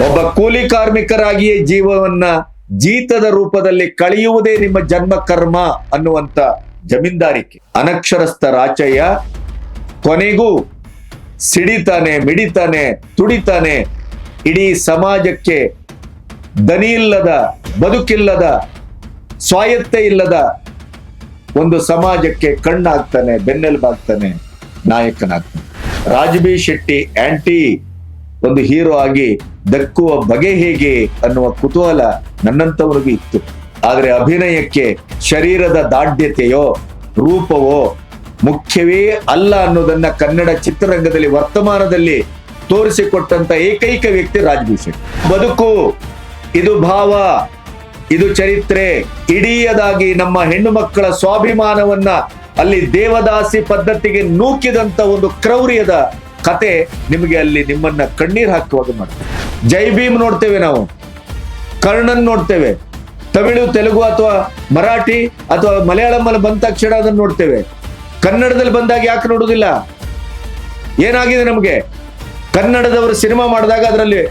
ಒಬ್ಬ ಕೂಲಿ ಕಾರ್ಮಿಕರಾಗಿಯೇ ಜೀವವನ್ನ ಜೀತದ ರೂಪದಲ್ಲಿ ಕಳೆಯುವುದೇ ನಿಮ್ಮ ಜನ್ಮ ಕರ್ಮ ಅನ್ನುವಂತ ಜಮೀನ್ದಾರಿಕೆ. ಅನಕ್ಷರಸ್ಥ ರಾಚಯ್ಯ ಕೊನೆಗೂ ಸಿಡಿತಾನೆ, ಮಿಡಿತಾನೆ, ತುಡಿತಾನೆ. ಇಡೀ ಸಮಾಜಕ್ಕೆ ದನಿ ಇಲ್ಲದ, ಬದುಕಿಲ್ಲದ, ಸ್ವಾಯತ್ತೆ ಇಲ್ಲದ ಒಂದು ಸಮಾಜಕ್ಕೆ ಕಣ್ಣಾಗ್ತಾನೆ, ಬೆನ್ನೆಲುಬಾಗ್ತಾನೆ, ನಾಯಕನಾಗ್ತಾನೆ. ರಾಜ್ ಬಿ ಶೆಟ್ಟಿ ಆಂಟಿ ಒಂದು ಹೀರೋ ಆಗಿ ದಕ್ಕುವ ಬಗೆ ಹೇಗೆ ಅನ್ನುವ ಕುತೂಹಲ ನನ್ನಂತವನಿಗೆ ಇತ್ತು. ಆದ್ರೆ ಅಭಿನಯಕ್ಕೆ ಶರೀರದ ದಾಢ್ಯತೆಯೋ ರೂಪವೋ ಮುಖ್ಯವೇ ಅಲ್ಲ ಅನ್ನೋದನ್ನ ಕನ್ನಡ ಚಿತ್ರರಂಗದಲ್ಲಿ ವರ್ತಮಾನದಲ್ಲಿ ತೋರಿಸಿಕೊಟ್ಟಂತ ಏಕೈಕ ವ್ಯಕ್ತಿ ರಾಜ್ ಬಿ ಶೆಟ್ಟಿ. ಬದುಕು ಇದು ಭಾವ, ಇದು ಚರಿತ್ರೆ. ಇಡೀಯದಾಗಿ ನಮ್ಮ ಹೆಣ್ಣು ಮಕ್ಕಳ ಸ್ವಾಭಿಮಾನವನ್ನ ಅಲ್ಲಿ ದೇವದಾಸಿ ಪದ್ಧತಿಗೆ ನೂಕಿದಂತ ಒಂದು ಕ್ರೌರ್ಯದ ಕತೆ ನಿಮಗೆ ಅಲ್ಲಿ ನಿಮ್ಮನ್ನ ಕಣ್ಣೀರ್ ಹಾಕುವಾಗ ಮಾಡ್ತೇವೆ. ಜೈ ಭೀಮ್ ನೋಡ್ತೇವೆ ನಾವು, ಕರ್ಣನ್ ನೋಡ್ತೇವೆ, ತಮಿಳು, ತೆಲುಗು ಅಥವಾ ಮರಾಠಿ ಅಥವಾ ಮಲಯಾಳಂ ಅಲ್ಲಿ ಬಂದ ತಕ್ಷಣ ಅದನ್ನು ನೋಡ್ತೇವೆ. ಕನ್ನಡದಲ್ಲಿ ಬಂದಾಗ ಯಾಕೆ ನೋಡುವುದಿಲ್ಲ? ಏನಾಗಿದೆ ನಮಗೆ? ಕನ್ನಡದವರು ಸಿನಿಮಾ ಮಾಡಿದಾಗ ಅದರಲ್ಲಿ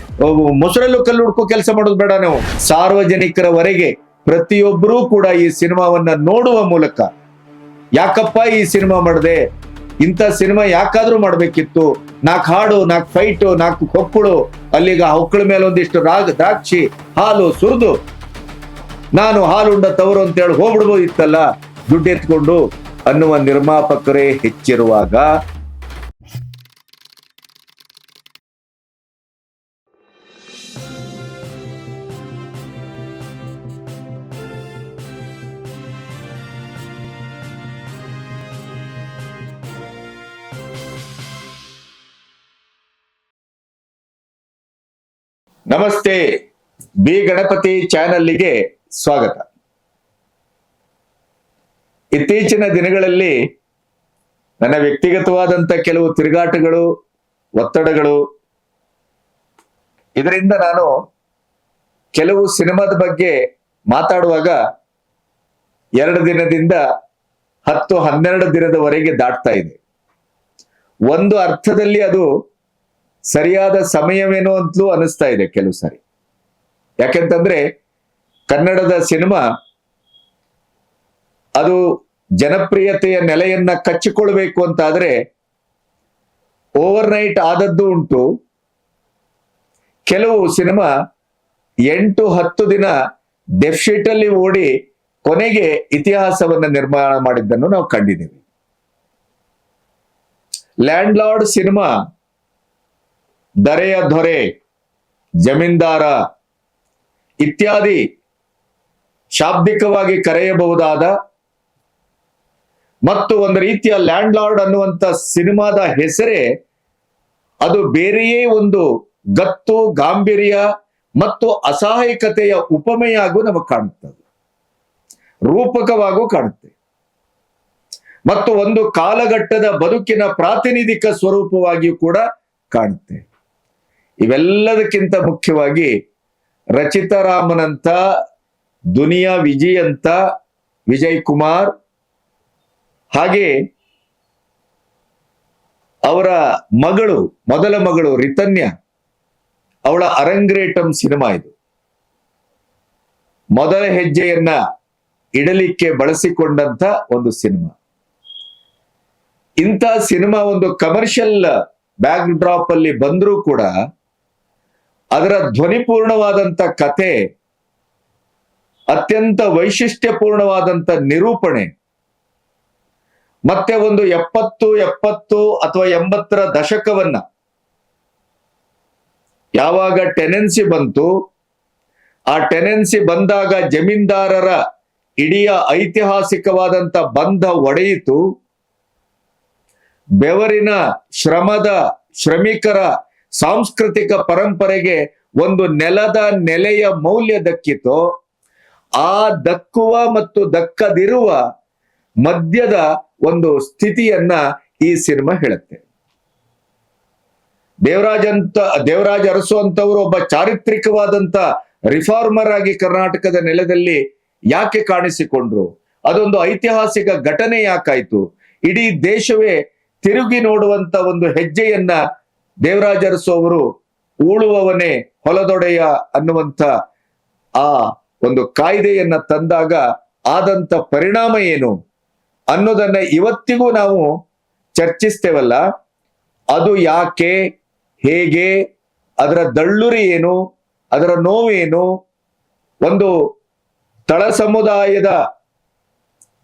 ಮೊಸರಲ್ಲೂ ಕಲ್ಲು ಹುಡ್ಕೋ ಕೆಲಸ ಮಾಡೋದು ಬೇಡ. ನಾವು ಸಾರ್ವಜನಿಕರವರೆಗೆ ಪ್ರತಿಯೊಬ್ಬರೂ ಕೂಡ ಈ ಸಿನಿಮಾವನ್ನ ನೋಡುವ ಮೂಲಕ ಯಾಕಪ್ಪ ಈ ಸಿನಿಮಾ ಮಾಡಿದೆ, ಇಂಥ ಸಿನಿಮಾ ಯಾಕಾದ್ರೂ ಮಾಡ್ಬೇಕಿತ್ತು, 4 ಹಾಡು, 4 ಫೈಟು, 4 ಹೊಕ್ಕಳು, ಅಲ್ಲಿಗ ಹೊಕ್ಕಳ ಮೇಲೆ ಒಂದಿಷ್ಟು ದ್ರಾಕ್ಷಿ ಹಾಲು ಸುರಿದು ನಾನು ಹಾಲುಂಡ ತವರು ಅಂತೇಳಿ ಹೋಗ್ಬಿಡ್ಬೋದಿತ್ತಲ್ಲ ದುಡ್ಡು ಎತ್ಕೊಂಡು ಅನ್ನುವ ನಿರ್ಮಾಪಕರೇ ಹೆಚ್ಚಿರುವಾಗ ನಮಸ್ತೆ, ಬಿ ಗಣಪತಿ ಚಾನಲ್ಗೆ ಸ್ವಾಗತ. ಇತ್ತೀಚಿನ ದಿನಗಳಲ್ಲಿ ನನ್ನ ವ್ಯಕ್ತಿಗತವಾದಂತ ಕೆಲವು ತಿರುಗಾಟಗಳು, ಒತ್ತಡಗಳು, ಇದರಿಂದ ನಾನು ಕೆಲವು ಸಿನಿಮಾದ ಬಗ್ಗೆ ಮಾತಾಡುವಾಗ 2 ದಿನದಿಂದ 10-12 ದಿನದವರೆಗೆ ದಾಟ್ತಾ ಇದೆ. ಒಂದು ಅರ್ಥದಲ್ಲಿ ಅದು ಸರಿಯಾದ ಸಮಯವೇನೋ ಅಂತಲೂ ಅನಿಸ್ತಾ ಇದೆ ಕೆಲವು ಸಾರಿ. ಯಾಕೆಂತಂದ್ರೆ ಕನ್ನಡದ ಸಿನಿಮಾ ಅದು ಜನಪ್ರಿಯತೆಯ ನೆಲೆಯನ್ನ ಕಚ್ಚಿಕೊಳ್ಬೇಕು ಅಂತಾದ್ರೆ ಓವರ್ ನೈಟ್ ಆದದ್ದು ಉಂಟು. ಕೆಲವು ಸಿನಿಮಾ 8-10 ದಿನ ಡೆಫಿಶಿಟ್ ಅಲ್ಲಿ ಓಡಿ ಕೊನೆಗೆ ಇತಿಹಾಸವನ್ನ ನಿರ್ಮಾಣ ಮಾಡಿದ್ದನ್ನು ನಾವು ಕಂಡಿದ್ದೀವಿ. ಲ್ಯಾಂಡ್ ಲಾರ್ಡ್ ಸಿನಿಮಾ ದರೆಯ ದೊರೆ, ಜಮೀನ್ದಾರ ಇತ್ಯಾದಿ ಶಾಬ್ದಿಕವಾಗಿ ಕರೆಯಬಹುದಾದ ಮತ್ತು ಒಂದು ರೀತಿಯ ಲ್ಯಾಂಡ್ ಲಾರ್ಡ್ ಅನ್ನುವಂತ ಸಿನಿಮಾದ ಹೆಸರೇ ಅದು ಬೇರೆಯೇ ಒಂದು ಗತ್ತು, ಗಾಂಭೀರ್ಯ ಮತ್ತು ಅಸಹಾಯಕತೆಯ ಉಪಮೆಯಾಗೂ ನಮಗೆ ಕಾಣುತ್ತದೆ, ರೂಪಕವಾಗೂ ಕಾಣುತ್ತೆ ಮತ್ತು ಒಂದು ಕಾಲಘಟ್ಟದ ಬದುಕಿನ ಪ್ರಾತಿನಿಧಿಕ ಸ್ವರೂಪವಾಗಿಯೂ ಕೂಡ ಕಾಣುತ್ತೆ. ಇವೆಲ್ಲದಕ್ಕಿಂತ ಮುಖ್ಯವಾಗಿ ರಚಿತಾರಾಮನಂತ, ದುನಿಯಾ ವಿಜಯ್ ಅಂತ, ವಿಜಯ್ ಕುಮಾರ್, ಹಾಗೆ ಅವರ ಮಗಳು, ಮೊದಲ ಮಗಳು ರಿತನ್ಯ, ಅವಳ ಅರಂಗ್ರೇಟಂ ಸಿನಿಮಾ ಇದು. ಮೊದಲ ಹೆಜ್ಜೆಯನ್ನ ಇಡಲಿಕ್ಕೆ ಬಳಸಿಕೊಂಡಂತ ಒಂದು ಸಿನಿಮಾ. ಇಂಥ ಸಿನಿಮಾ ಒಂದು ಕಮರ್ಷಿಯಲ್ ಬ್ಯಾಕ್ ಡ್ರಾಪ್ ಅಲ್ಲಿ ಬಂದ್ರೂ ಕೂಡ ಅದರ ಧ್ವನಿಪೂರ್ಣವಾದಂತ ಕತೆ, ಅತ್ಯಂತ ವೈಶಿಷ್ಟ್ಯಪೂರ್ಣವಾದಂತ ನಿರೂಪಣೆ, ಮತ್ತೆ ಒಂದು 70 ಅಥವಾ 80ರ ದಶಕವನ್ನ ಯಾವಾಗ ಟೆನೆನ್ಸಿ ಬಂತು, ಆ ಟೆನೆನ್ಸಿ ಬಂದಾಗ ಜಮೀನ್ದಾರರ ಇಡೀ ಐತಿಹಾಸಿಕವಾದಂತ ಬಂಧ ಒಡೆಯಿತು. ಬೆವರಿನ ಶ್ರಮದ ಶ್ರಮಿಕರ ಸಾಂಸ್ಕೃತಿಕ ಪರಂಪರೆಗೆ ಒಂದು ನೆಲೆಯ ಮೌಲ್ಯ ದಕ್ಕಿತು. ಆ ದಕ್ಕುವ ಮತ್ತು ದಕ್ಕದಿರುವ ಮಧ್ಯದ ಒಂದು ಸ್ಥಿತಿಯನ್ನ ಈ ಸಿನಿಮಾ ಹೇಳುತ್ತೆ. ದೇವರಾಜ್ ಅರಸು ಅಂತವರು ಒಬ್ಬ ಚಾರಿತ್ರಿಕವಾದಂತ ರಿಫಾರ್ಮರ್ ಆಗಿ ಕರ್ನಾಟಕದ ನೆಲದಲ್ಲಿ ಯಾಕೆ ಕಾಣಿಸಿಕೊಂಡ್ರು? ಅದೊಂದು ಐತಿಹಾಸಿಕ ಘಟನೆ ಯಾಕಾಯ್ತು? ಇಡೀ ದೇಶವೇ ತಿರುಗಿ ನೋಡುವಂತ ಒಂದು ಹೆಜ್ಜೆಯನ್ನ ದೇವರಾಜ ಅರಸು ಅವರು ಉಳುವವನೇ ಹೊಲದೊಡೆಯ ಅನ್ನುವಂಥ ಆ ಒಂದು ಕಾಯ್ದೆಯನ್ನ ತಂದಾಗ ಆದಂತ ಪರಿಣಾಮ ಏನು ಅನ್ನೋದನ್ನ ಇವತ್ತಿಗೂ ನಾವು ಚರ್ಚಿಸ್ತೇವಲ್ಲ. ಅದು ಯಾಕೆ, ಹೇಗೆ, ಅದರ ದಳ್ಳುರಿ ಏನು, ಅದರ ನೋವೇನು, ಒಂದು ತಳ ಸಮುದಾಯದ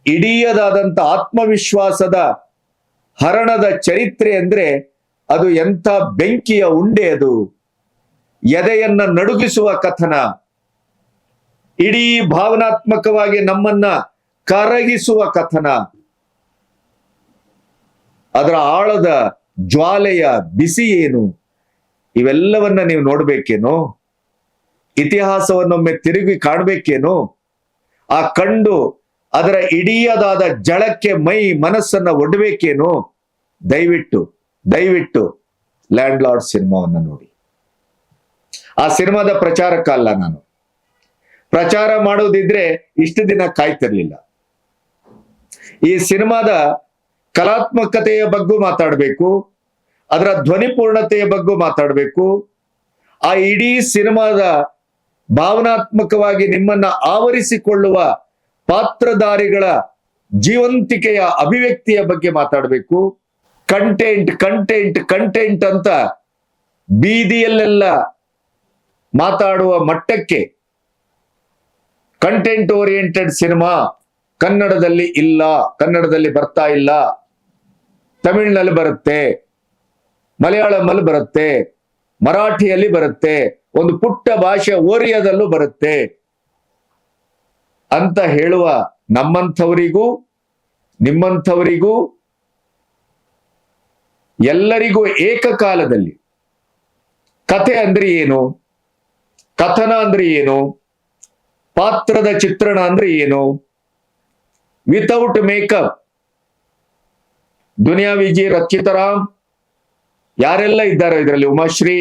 ಇಡೀಯದಾದಂಥ ಆತ್ಮವಿಶ್ವಾಸದ ಹರಣದ ಚರಿತ್ರೆ ಅಂದ್ರೆ ಅದು ಎಂಥ ಬೆಂಕಿಯ ಉಂಡೆ, ಅದು ಎದೆಯನ್ನ ನಡುಗಿಸುವ ಕಥನ, ಇಡೀ ಭಾವನಾತ್ಮಕವಾಗಿ ನಮ್ಮನ್ನ ಕರಗಿಸುವ ಕಥನ, ಅದರ ಆಳದ ಜ್ವಾಲೆಯ ಬಿಸಿ ಏನು, ಇವೆಲ್ಲವನ್ನ ನೀವು ನೋಡ್ಬೇಕೇನೋ, ಇತಿಹಾಸವನ್ನೊಮ್ಮೆ ತಿರುಗಿ ಕಾಣ್ಬೇಕೇನೋ, ಆ ಕಂಡು ಅದರ ಇಡೀಯದಾದ ಜಳಕ್ಕೆ ಮೈ ಮನಸ್ಸನ್ನ ಒಡ್ಬೇಕೇನೋ, ದಯವಿಟ್ಟು ಲ್ಯಾಂಡ್ ಲಾರ್ಡ್ ಸಿನಿಮಾವನ್ನ ನೋಡಿ. ಆ ಸಿನಿಮಾದ ಪ್ರಚಾರಕ್ಕಲ್ಲ, ನಾನು ಪ್ರಚಾರ ಮಾಡೋದಿದ್ರೆ ಇಷ್ಟು ದಿನ ಕಾಯ್ತಿರ್ಲಿಲ್ಲ. ಈ ಸಿನಿಮಾದ ಕಲಾತ್ಮಕತೆಯ ಬಗ್ಗೆ ಮಾತಾಡಬೇಕು, ಅದರ ಧ್ವನಿಪೂರ್ಣತೆಯ ಬಗ್ಗೆ ಮಾತಾಡಬೇಕು, ಆ ಇಡೀ ಸಿನಿಮಾದ ಭಾವನಾತ್ಮಕವಾಗಿ ನಿಮ್ಮನ್ನ ಆವರಿಸಿಕೊಳ್ಳುವ ಪಾತ್ರಧಾರಿಗಳ ಜೀವಂತಿಕೆಯ ಅಭಿವ್ಯಕ್ತಿಯ ಬಗ್ಗೆ ಮಾತಾಡಬೇಕು. ಕಂಟೆಂಟ್ ಅಂತ ಬೀದಿಯಲ್ಲೆಲ್ಲ ಮಾತಾಡುವ ಮಟ್ಟಕ್ಕೆ ಕಂಟೆಂಟ್ ಓರಿಯೆಂಟೆಡ್ ಸಿನಿಮಾ ಕನ್ನಡದಲ್ಲಿ ಇಲ್ಲ, ಕನ್ನಡದಲ್ಲಿ ಬರ್ತಾ ಇಲ್ಲ. ತಮಿಳಿನಲ್ಲಿ ಬರುತ್ತೆ, ಮಲಯಾಳಂನಲ್ಲಿ ಬರುತ್ತೆ, ಮರಾಠಿಯಲ್ಲಿ ಬರುತ್ತೆ, ಒಂದು ಪುಟ್ಟ ಭಾಷೆ ಓರಿಯಾದಲ್ಲೂ ಬರುತ್ತೆ ಅಂತ ಹೇಳುವ ನಮ್ಮಂಥವರಿಗೂ ನಿಮ್ಮಂಥವರಿಗೂ ಎಲ್ಲರಿಗೂ ಏಕಕಾಲದಲ್ಲಿ ಕಥೆ ಅಂದ್ರೆ ಏನು, ಕಥನ ಅಂದ್ರೆ ಏನು, ಪಾತ್ರದ ಚಿತ್ರಣ ಅಂದ್ರೆ ಏನು, ವಿತೌಟ್ ಮೇಕಪ್ ದುನಿಯಾ ವಿಜಿ, ರಕ್ಷಿತರಾಮ್, ಯಾರೆಲ್ಲ ಇದ್ದಾರೆ ಇದರಲ್ಲಿ, ಉಮಾಶ್ರೀ,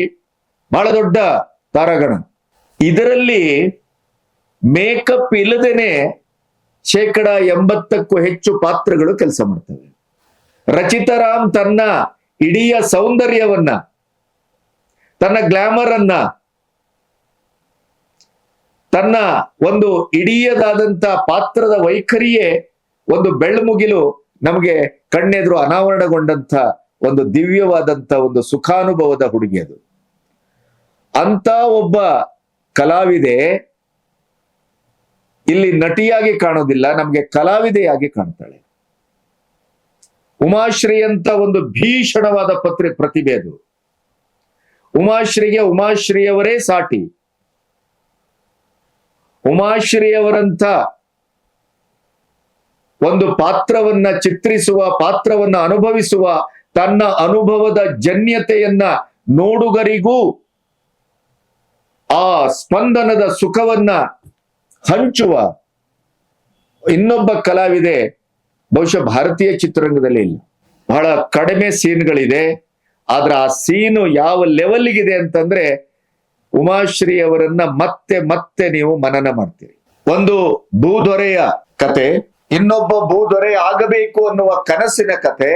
ಬಹಳ ದೊಡ್ಡ ತಾರಾಗಣ. ಇದರಲ್ಲಿ ಮೇಕಪ್ ಇಲ್ಲದೇನೆ 80%ಕ್ಕೂ ಹೆಚ್ಚು ಪಾತ್ರಗಳು ಕೆಲಸ ಮಾಡ್ತವೆ. ರಚಿತಾರಾಮ್ ತನ್ನ ಇಡೀ ಸೌಂದರ್ಯವನ್ನ, ತನ್ನ ಗ್ಲಾಮರ್ ಅನ್ನ, ತನ್ನ ಒಂದು ಇಡೀಯದಾದಂತ ಪಾತ್ರದ ವೈಖರಿಯೇ ಒಂದು ಬೆಳ್ಳುಮುಗಿಲು ನಮಗೆ ಕಣ್ಣೆದುರು ಅನಾವರಣಗೊಂಡಂತ ಒಂದು ದಿವ್ಯವಾದಂತ ಒಂದು ಸುಖಾನುಭವದ ಹುಡುಗಿ ಅದು. ಅಂತ ಒಬ್ಬ ಕಲಾವಿದೆ ಇಲ್ಲಿ ನಟಿಯಾಗಿ ಕಾಣೋದಿಲ್ಲ, ನಮ್ಗೆ ಕಲಾವಿದೆಯಾಗಿ ಕಾಣ್ತಾಳೆ. ಉಮಾಶ್ರೀ ಅಂತ ಒಂದು ಭೀಷಣವಾದ ಪ್ರತಿಭೆ ಅದು. ಉಮಾಶ್ರೀಗೆ ಉಮಾಶ್ರೀಯವರೇ ಸಾಟಿ. ಉಮಾಶ್ರೀಯವರಂತ ಒಂದು ಪಾತ್ರವನ್ನ ಚಿತ್ರಿಸುವ, ಪಾತ್ರವನ್ನ ಅನುಭವಿಸುವ, ತನ್ನ ಅನುಭವದ ಜನ್ಯತೆಯನ್ನ ನೋಡುಗರಿಗೂ ಆ ಸ್ಪಂದನದ ಸುಖವನ್ನ ಹಂಚುವ ಇನ್ನೊಬ್ಬ ಕಲಾವಿದೆ ಬಹುಶಃ ಭಾರತೀಯ ಚಿತ್ರರಂಗದಲ್ಲಿ ಇಲ್ಲ. ಬಹಳ ಕಡಿಮೆ ಸೀನ್ಗಳಿದೆ, ಆದ್ರೆ ಆ ಸೀನು ಯಾವ ಲೆವೆಲ್ಗಿದೆ ಅಂತಂದ್ರೆ ಉಮಾಶ್ರೀ ಅವರನ್ನ ಮತ್ತೆ ಮತ್ತೆ ನೀವು ಮನನ ಮಾಡ್ತೀರಿ. ಒಂದು ಭೂದೊರೆಯ ಕತೆ, ಇನ್ನೊಬ್ಬ ಭೂದೊರೆ ಆಗಬೇಕು ಅನ್ನುವ ಕನಸಿನ ಕತೆ,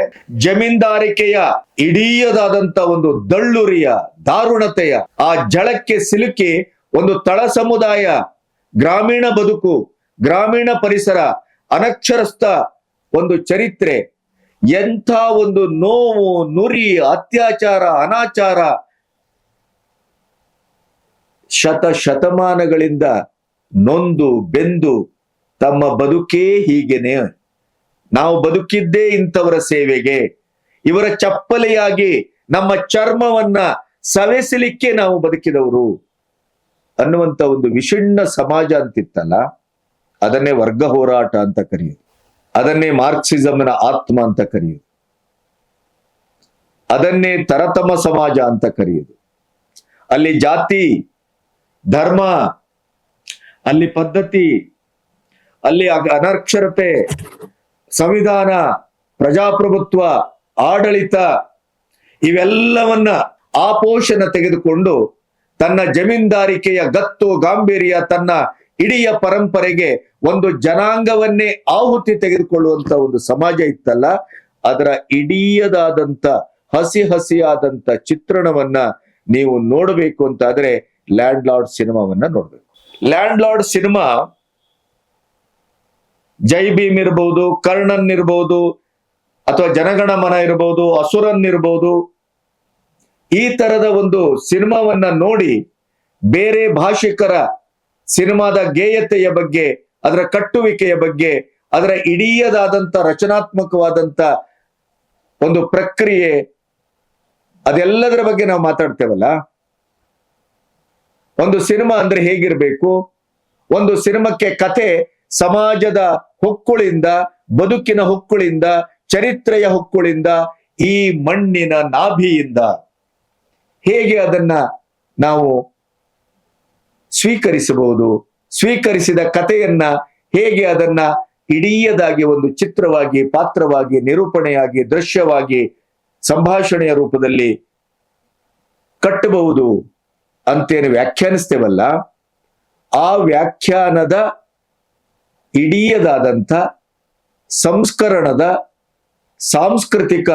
ಜಮೀನ್ದಾರಿಕೆಯ ಇಡೀಯದಾದಂತ ಒಂದು ದಳ್ಳುರಿಯ ದಾರುಣತೆಯ ಆ ಜಳಕ್ಕೆ ಸಿಲುಕಿ ಒಂದು ತಳ ಸಮುದಾಯ, ಗ್ರಾಮೀಣ ಬದುಕು, ಗ್ರಾಮೀಣ ಪರಿಸರ, ಅನಕ್ಷರಸ್ಥ ಒಂದು ಚರಿತ್ರೆ, ಎಂಥ ಒಂದು ನೋವು, ನುರಿ, ಅತ್ಯಾಚಾರ, ಅನಾಚಾರ, ಶತಮಾನಗಳಿಂದ ನೊಂದು ಬೆಂದು ತಮ್ಮ ಬದುಕೇ ಹೀಗೇನೆ, ನಾವು ಬದುಕಿದ್ದೇ ಇಂಥವರ ಸೇವೆಗೆ, ಇವರ ಚಪ್ಪಲಿಯಾಗಿ ನಮ್ಮ ಚರ್ಮವನ್ನ ಸವೆಸಲಿಕ್ಕೆ ನಾವು ಬದುಕಿದವರು ಅನ್ನುವಂತ ಒಂದು ವಿಷಣ್ಣ ಸಮಾಜ ಅಂತಿತ್ತಲ್ಲ, ಅದನ್ನೇ ವರ್ಗ ಹೋರಾಟ ಅಂತ ಕರೆಯುವುದು, ಅದನ್ನೇ ಮಾರ್ಕ್ಸಿಸಂನ ಆತ್ಮ ಅಂತ ಕರೆಯುವುದು, ಅದನ್ನೇ ತರತಮ ಸಮಾಜ ಅಂತ ಕರೆಯುವುದು. ಅಲ್ಲಿ ಜಾತಿ, ಧರ್ಮ, ಅಲ್ಲಿ ಪದ್ಧತಿ, ಅಲ್ಲಿ ಅನಕ್ಷರತೆ, ಸಂವಿಧಾನ, ಪ್ರಜಾಪ್ರಭುತ್ವ, ಆಡಳಿತ, ಇವೆಲ್ಲವನ್ನ ಆಪೋಷಣ ತೆಗೆದುಕೊಂಡು ತನ್ನ ಜಮೀನ್ದಾರಿಕೆಯ ಗತ್ತು ಗಾಂಭೀರ್ಯ, ತನ್ನ ಇಡೀ ಪರಂಪರೆಗೆ ಒಂದು ಜನಾಂಗವನ್ನೇ ಆಹುತಿ ತೆಗೆದುಕೊಳ್ಳುವಂತ ಒಂದು ಸಮಾಜ ಇತ್ತಲ್ಲ, ಅದರ ಇಡೀಯದಾದಂತ ಹಸಿಯಾದಂತ ಚಿತ್ರಣವನ್ನ ನೀವು ನೋಡಬೇಕು ಅಂತಾದ್ರೆ ಲ್ಯಾಂಡ್ ಲಾರ್ಡ್ ಸಿನಿಮಾವನ್ನ ನೋಡ್ಬೇಕು. ಲ್ಯಾಂಡ್ ಲಾರ್ಡ್ ಸಿನಿಮಾ ಜೈ ಭೀಮ್ ಇರಬಹುದು, ಕರ್ಣನ್ ಇರಬಹುದು, ಅಥವಾ ಜನಗಣಮನ ಇರಬಹುದು, ಅಸುರನ್ ಇರಬಹುದು, ಈ ತರದ ಒಂದು ಸಿನಿಮಾವನ್ನ ನೋಡಿ ಬೇರೆ ಭಾಷಿಕರ ಸಿನಿಮಾದ ಗೇಯತೆಯ ಬಗ್ಗೆ, ಅದರ ಕಟ್ಟುವಿಕೆಯ ಬಗ್ಗೆ, ಅದರ ಇಡೀಯದಾದಂತ ರಚನಾತ್ಮಕವಾದಂತ ಒಂದು ಪ್ರಕ್ರಿಯೆ, ಅದೆಲ್ಲದರ ಬಗ್ಗೆ ನಾವು ಮಾತಾಡ್ತೇವಲ್ಲ. ಒಂದು ಸಿನಿಮಾ ಅಂದ್ರೆ ಹೇಗಿರ್ಬೇಕು, ಒಂದು ಸಿನಿಮಾಕ್ಕೆ ಕತೆ ಸಮಾಜದ ಹೊಕ್ಕುಳಿಂದ, ಬದುಕಿನ ಹೊಕ್ಕುಳಿಂದ, ಚರಿತ್ರೆಯ ಹೊಕ್ಕುಳಿಂದ, ಈ ಮಣ್ಣಿನ ನಾಭಿಯಿಂದ ಹೇಗೆ ಅದನ್ನ ನಾವು ಸ್ವೀಕರಿಸಬಹುದು, ಸ್ವೀಕರಿಸಿದ ಕಥೆಯನ್ನ ಹೇಗೆ ಅದನ್ನ ಇಡೀಯದಾಗಿ ಒಂದು ಚಿತ್ರವಾಗಿ, ಪಾತ್ರವಾಗಿ, ನಿರೂಪಣೆಯಾಗಿ, ದೃಶ್ಯವಾಗಿ, ಸಂಭಾಷಣೆಯ ರೂಪದಲ್ಲಿ ಕಟ್ಟಬಹುದು ಅಂತೇನು ವ್ಯಾಖ್ಯಾನಿಸ್ತೇವಲ್ಲ, ಆ ವ್ಯಾಖ್ಯಾನದ ಇಡೀಯದಾದಂಥ ಸಂಸ್ಕರಣದ ಸಾಂಸ್ಕೃತಿಕ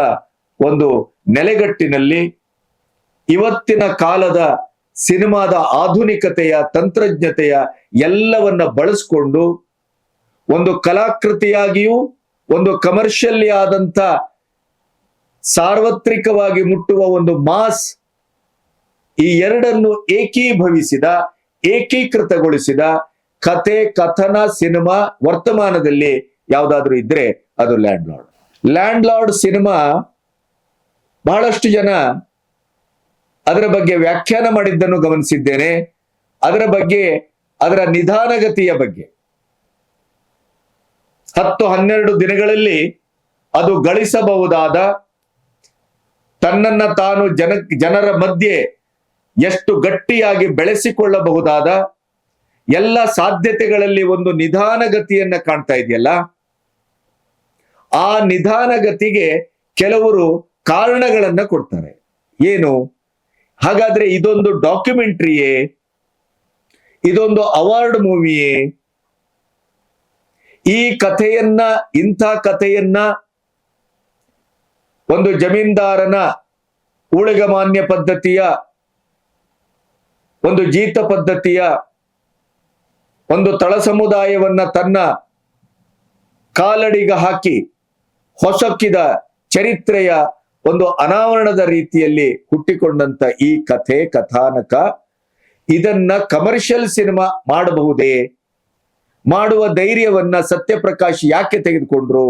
ಒಂದು ನೆಲೆಗಟ್ಟಿನಲ್ಲಿ ಇವತ್ತಿನ ಕಾಲದ ಸಿನಿಮಾದ ಆಧುನಿಕತೆಯ, ತಂತ್ರಜ್ಞತೆಯ ಎಲ್ಲವನ್ನ ಬಳಸಿಕೊಂಡು ಒಂದು ಕಲಾಕೃತಿಯಾಗಿಯೂ, ಒಂದು ಕಮರ್ಷಿಯಲ್ ಆದಂಥ ಸಾರ್ವತ್ರಿಕವಾಗಿ ಮುಟ್ಟುವ ಒಂದು ಮಾಸ್, ಈ ಎರಡನ್ನು ಏಕೀಭವಿಸಿದ, ಏಕೀಕೃತಗೊಳಿಸಿದ ಕತೆ, ಕಥನ, ಸಿನಿಮಾ ವರ್ತಮಾನದಲ್ಲಿ ಯಾವುದಾದ್ರೂ ಇದ್ರೆ ಅದು land lord. Land lord cinema ಬಹಳಷ್ಟು ಜನ ಅದರ ಬಗ್ಗೆ ವ್ಯಾಖ್ಯಾನ ಮಾಡಿದ್ದನ್ನು ಗಮನಿಸಿದ್ದೇನೆ. ಅದರ ಬಗ್ಗೆ, ಅದರ ನಿಧಾನಗತಿಯ ಬಗ್ಗೆ 10-12 ದಿನಗಳಲ್ಲಿ ಅದು ಗಳಿಸಬಹುದಾದ, ತನ್ನನ್ನ ತಾನು ಜನರ ಮಧ್ಯೆ ಎಷ್ಟು ಗಟ್ಟಿಯಾಗಿ ಬೆಳೆಸಿಕೊಳ್ಳಬಹುದಾದ ಎಲ್ಲ ಸಾಧ್ಯತೆಗಳಲ್ಲಿ ಒಂದು ನಿಧಾನಗತಿಯನ್ನ ಕಾಣ್ತಾ ಇದೆಯಲ್ಲ, ಆ ನಿಧಾನಗತಿಗೆ ಕೆಲವರು ಕಾರಣಗಳನ್ನ ಕೊಡ್ತಾರೆ. ಏನು ಹಾಗಾದ್ರೆ, ಇದೊಂದು ಡಾಕ್ಯುಮೆಂಟ್ರಿಯೇ, ಇದೊಂದು ಅವಾರ್ಡ್ ಮೂವಿಯೇ? ಈ ಕಥೆಯನ್ನ, ಇಂಥ ಕಥೆಯನ್ನ ಒಂದು ಜಮೀನ್ದಾರನ ಊಳಿಗಮಾನ್ಯ ಪದ್ಧತಿಯ, ಒಂದು ಜೀತ ಪದ್ಧತಿಯ, ಒಂದು ತಳ ಸಮುದಾಯವನ್ನ ತನ್ನ ಕಾಲಡಿಗ ಹಾಕಿ ಹೊಸಕ್ಕಿದ ಚರಿತ್ರೆಯ ಒಂದು ಅನಾವರಣದ ರೀತಿಯಲ್ಲಿ ಹುಟ್ಟಿಕೊಂಡಂತ ಈ ಕಥೆ, ಕಥಾನಕ, ಇದನ್ನ ಕಮರ್ಷಿಯಲ್ ಸಿನಿಮಾ ಮಾಡಬಹುದೇ? ಮಾಡುವ ಧೈರ್ಯವನ್ನ ಸತ್ಯಪ್ರಕಾಶ್ ಯಾಕೆ ತೆಗೆದುಕೊಂಡ್ರು?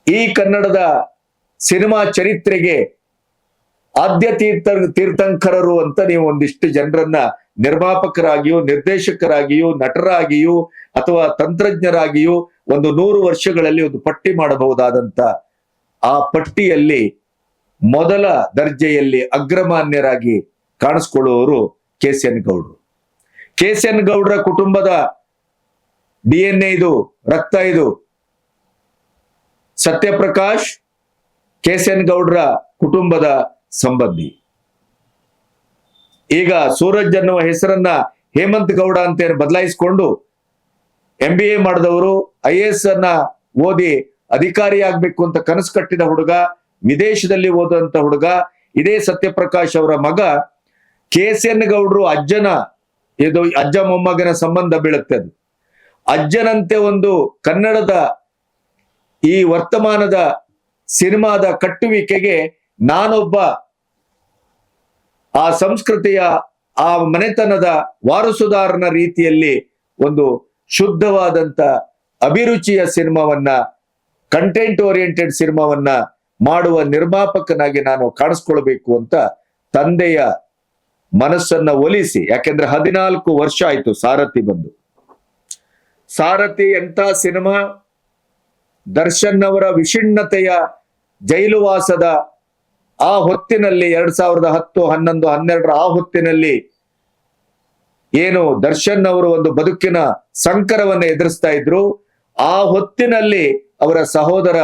ಈ ಕನ್ನಡದ ಸಿನಿಮಾ ಚರಿತ್ರೆಗೆ ಆದ್ಯ ತೀರ್ಥಂಕರರು ಅಂತ ನೀವು ಒಂದಿಷ್ಟು ಜನರನ್ನ ನಿರ್ಮಾಪಕರಾಗಿಯೂ, ನಿರ್ದೇಶಕರಾಗಿಯೂ, ನಟರಾಗಿಯೂ ಅಥವಾ ತಂತ್ರಜ್ಞರಾಗಿಯೂ ಒಂದು 100 ವರ್ಷಗಳಲ್ಲಿ ಒಂದು ಪಟ್ಟಿ ಮಾಡಬಹುದಾದಂತ ಆ ಪಟ್ಟಿಯಲ್ಲಿ ಮೊದಲ ದರ್ಜೆಯಲ್ಲಿ ಅಗ್ರಮಾನ್ಯರಾಗಿ ಕಾಣಿಸ್ಕೊಳ್ಳುವವರು KCN ಗೌಡ್ರು. KCN ಗೌಡ್ರ ಕುಟುಂಬದ DNA ಇದು, ರಕ್ತ ಇದು. ಸತ್ಯಪ್ರಕಾಶ್ KCN ಗೌಡ್ರ ಕುಟುಂಬದ ಸಂಬಂಧಿ. ಈಗ ಸೂರಜ್ ಅನ್ನುವ ಹೆಸರನ್ನ ಹೇಮಂತ್ ಗೌಡ ಅಂತ ಬದಲಾಯಿಸಿಕೊಂಡು MBA ಮಾಡಿದವರು, IAS ಅನ್ನ ಓದಿ ಅಧಿಕಾರಿ ಆಗ್ಬೇಕು ಅಂತ ಕನಸು ಕಟ್ಟಿದ ಹುಡುಗ, ವಿದೇಶದಲ್ಲಿ ಓದುವಂತ ಹುಡುಗ. ಇದೇ ಸತ್ಯಪ್ರಕಾಶ್ ಅವರ ಮಗ KCN ಗೌಡ್ರು ಅಜ್ಜನ, ಇದು ಅಜ್ಜ ಮೊಮ್ಮಗನ ಸಂಬಂಧ ಬೀಳುತ್ತೆ. ಅದು ಅಜ್ಜನಂತೆ ಒಂದು ಕನ್ನಡದ ಈ ವರ್ತಮಾನದ ಸಿನಿಮಾದ ಕಟ್ಟುವಿಕೆಗೆ ನಾನೊಬ್ಬ ಆ ಸಂಸ್ಕೃತಿಯ, ಆ ಮನೆತನದ ವಾರಸುದಾರನ ರೀತಿಯಲ್ಲಿ ಒಂದು ಶುದ್ಧವಾದಂತ ಅಭಿರುಚಿಯ ಸಿನಿಮಾವನ್ನ, ಕಂಟೆಂಟ್ ಓರಿಯೆಂಟೆಡ್ ಸಿನಿಮಾವನ್ನ ಮಾಡುವ ನಿರ್ಮಾಪಕನಾಗಿ ನಾನು ಕಾಣಿಸ್ಕೊಳ್ಬೇಕು ಅಂತ ತಂದೆಯ ಮನಸ್ಸನ್ನ ಒಲಿಸಿ, ಯಾಕೆಂದ್ರೆ 14 ವರ್ಷ ಆಯ್ತು ಸಾರಥಿ ಬಂದು. ಸಾರಥಿ ಎಂತ ಸಿನಿಮಾ, ದರ್ಶನ್ ಅವರ ವಿಷಣ್ಣತೆಯ ಜೈಲುವಾಸದ ಆ ಹೊತ್ತಿನಲ್ಲಿ 2010, 11, 12 ಆ ಹೊತ್ತಿನಲ್ಲಿ ಏನು ದರ್ಶನ್ ಅವರು ಒಂದು ಬದುಕಿನ ಸಂಕರವನ್ನ ಎದುರಿಸ್ತಾ ಇದ್ರು, ಆ ಹೊತ್ತಿನಲ್ಲಿ ಅವರ ಸಹೋದರ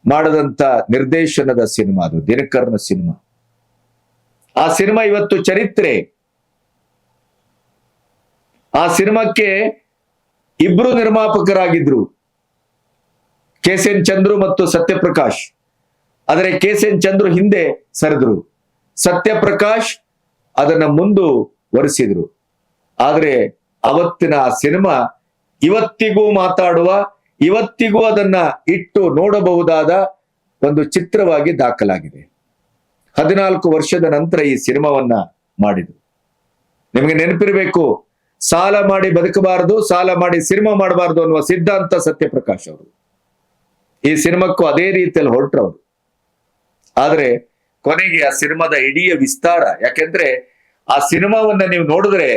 ಮಾಡದಂತ ನಿರ್ದೇಶನದ ಸಿನಿಮಾ ಅದು ದಿನಕರ್ನ ಸಿನಿಮಾ. ಆ ಸಿನಿಮಾ ಇವತ್ತು ಚರಿತ್ರೆ. ಆ ಸಿನಿಮಾಕ್ಕೆ ಇಬ್ರು ನಿರ್ಮಾಪಕರಾಗಿದ್ರು, KCN ಚಂದ್ರು ಮತ್ತು ಸತ್ಯಪ್ರಕಾಶ್. ಆದರೆ KCN ಚಂದ್ರು ಹಿಂದೆ ಸರಿದ್ರು, ಸತ್ಯಪ್ರಕಾಶ್ ಅದನ್ನ ಮುಂದುವರಿಸಿದ್ರು. ಆದ್ರೆ ಅವತ್ತಿನ ಆ ಸಿನಿಮಾ ಇವತ್ತಿಗೂ ಮಾತಾಡುವ, ಇವತ್ತಿಗೂ ಅದನ್ನ ಇಟ್ಟು ನೋಡಬಹುದಾದ ಒಂದು ಚಿತ್ರವಾಗಿ ದಾಖಲಾಗಿದೆ. 14 ವರ್ಷದ ನಂತರ ಈ ಸಿನಿಮಾವನ್ನ ಮಾಡಿದ್ರು. ನಿಮಗೆ ನೆನಪಿರಬೇಕು, ಸಾಲ ಮಾಡಿ ಬದುಕಬಾರದು, ಸಾಲ ಮಾಡಿ ಸಿನಿಮಾ ಮಾಡಬಾರದು ಅನ್ನುವ ಸಿದ್ಧಾಂತ ಸತ್ಯಪ್ರಕಾಶ್ ಅವರು. ಈ ಸಿನಿಮಾಕ್ಕೂ ಅದೇ ರೀತಿಯಲ್ಲಿ ಹೊರಟ್ರವರು. ಆದ್ರೆ ಕೊನೆಗೆ ಆ ಸಿನಿಮಾದ ಇಡೀ ವಿಸ್ತಾರ, ಯಾಕೆಂದ್ರೆ ಆ ಸಿನಿಮಾವನ್ನ ನೀವು ನೋಡಿದ್ರೆ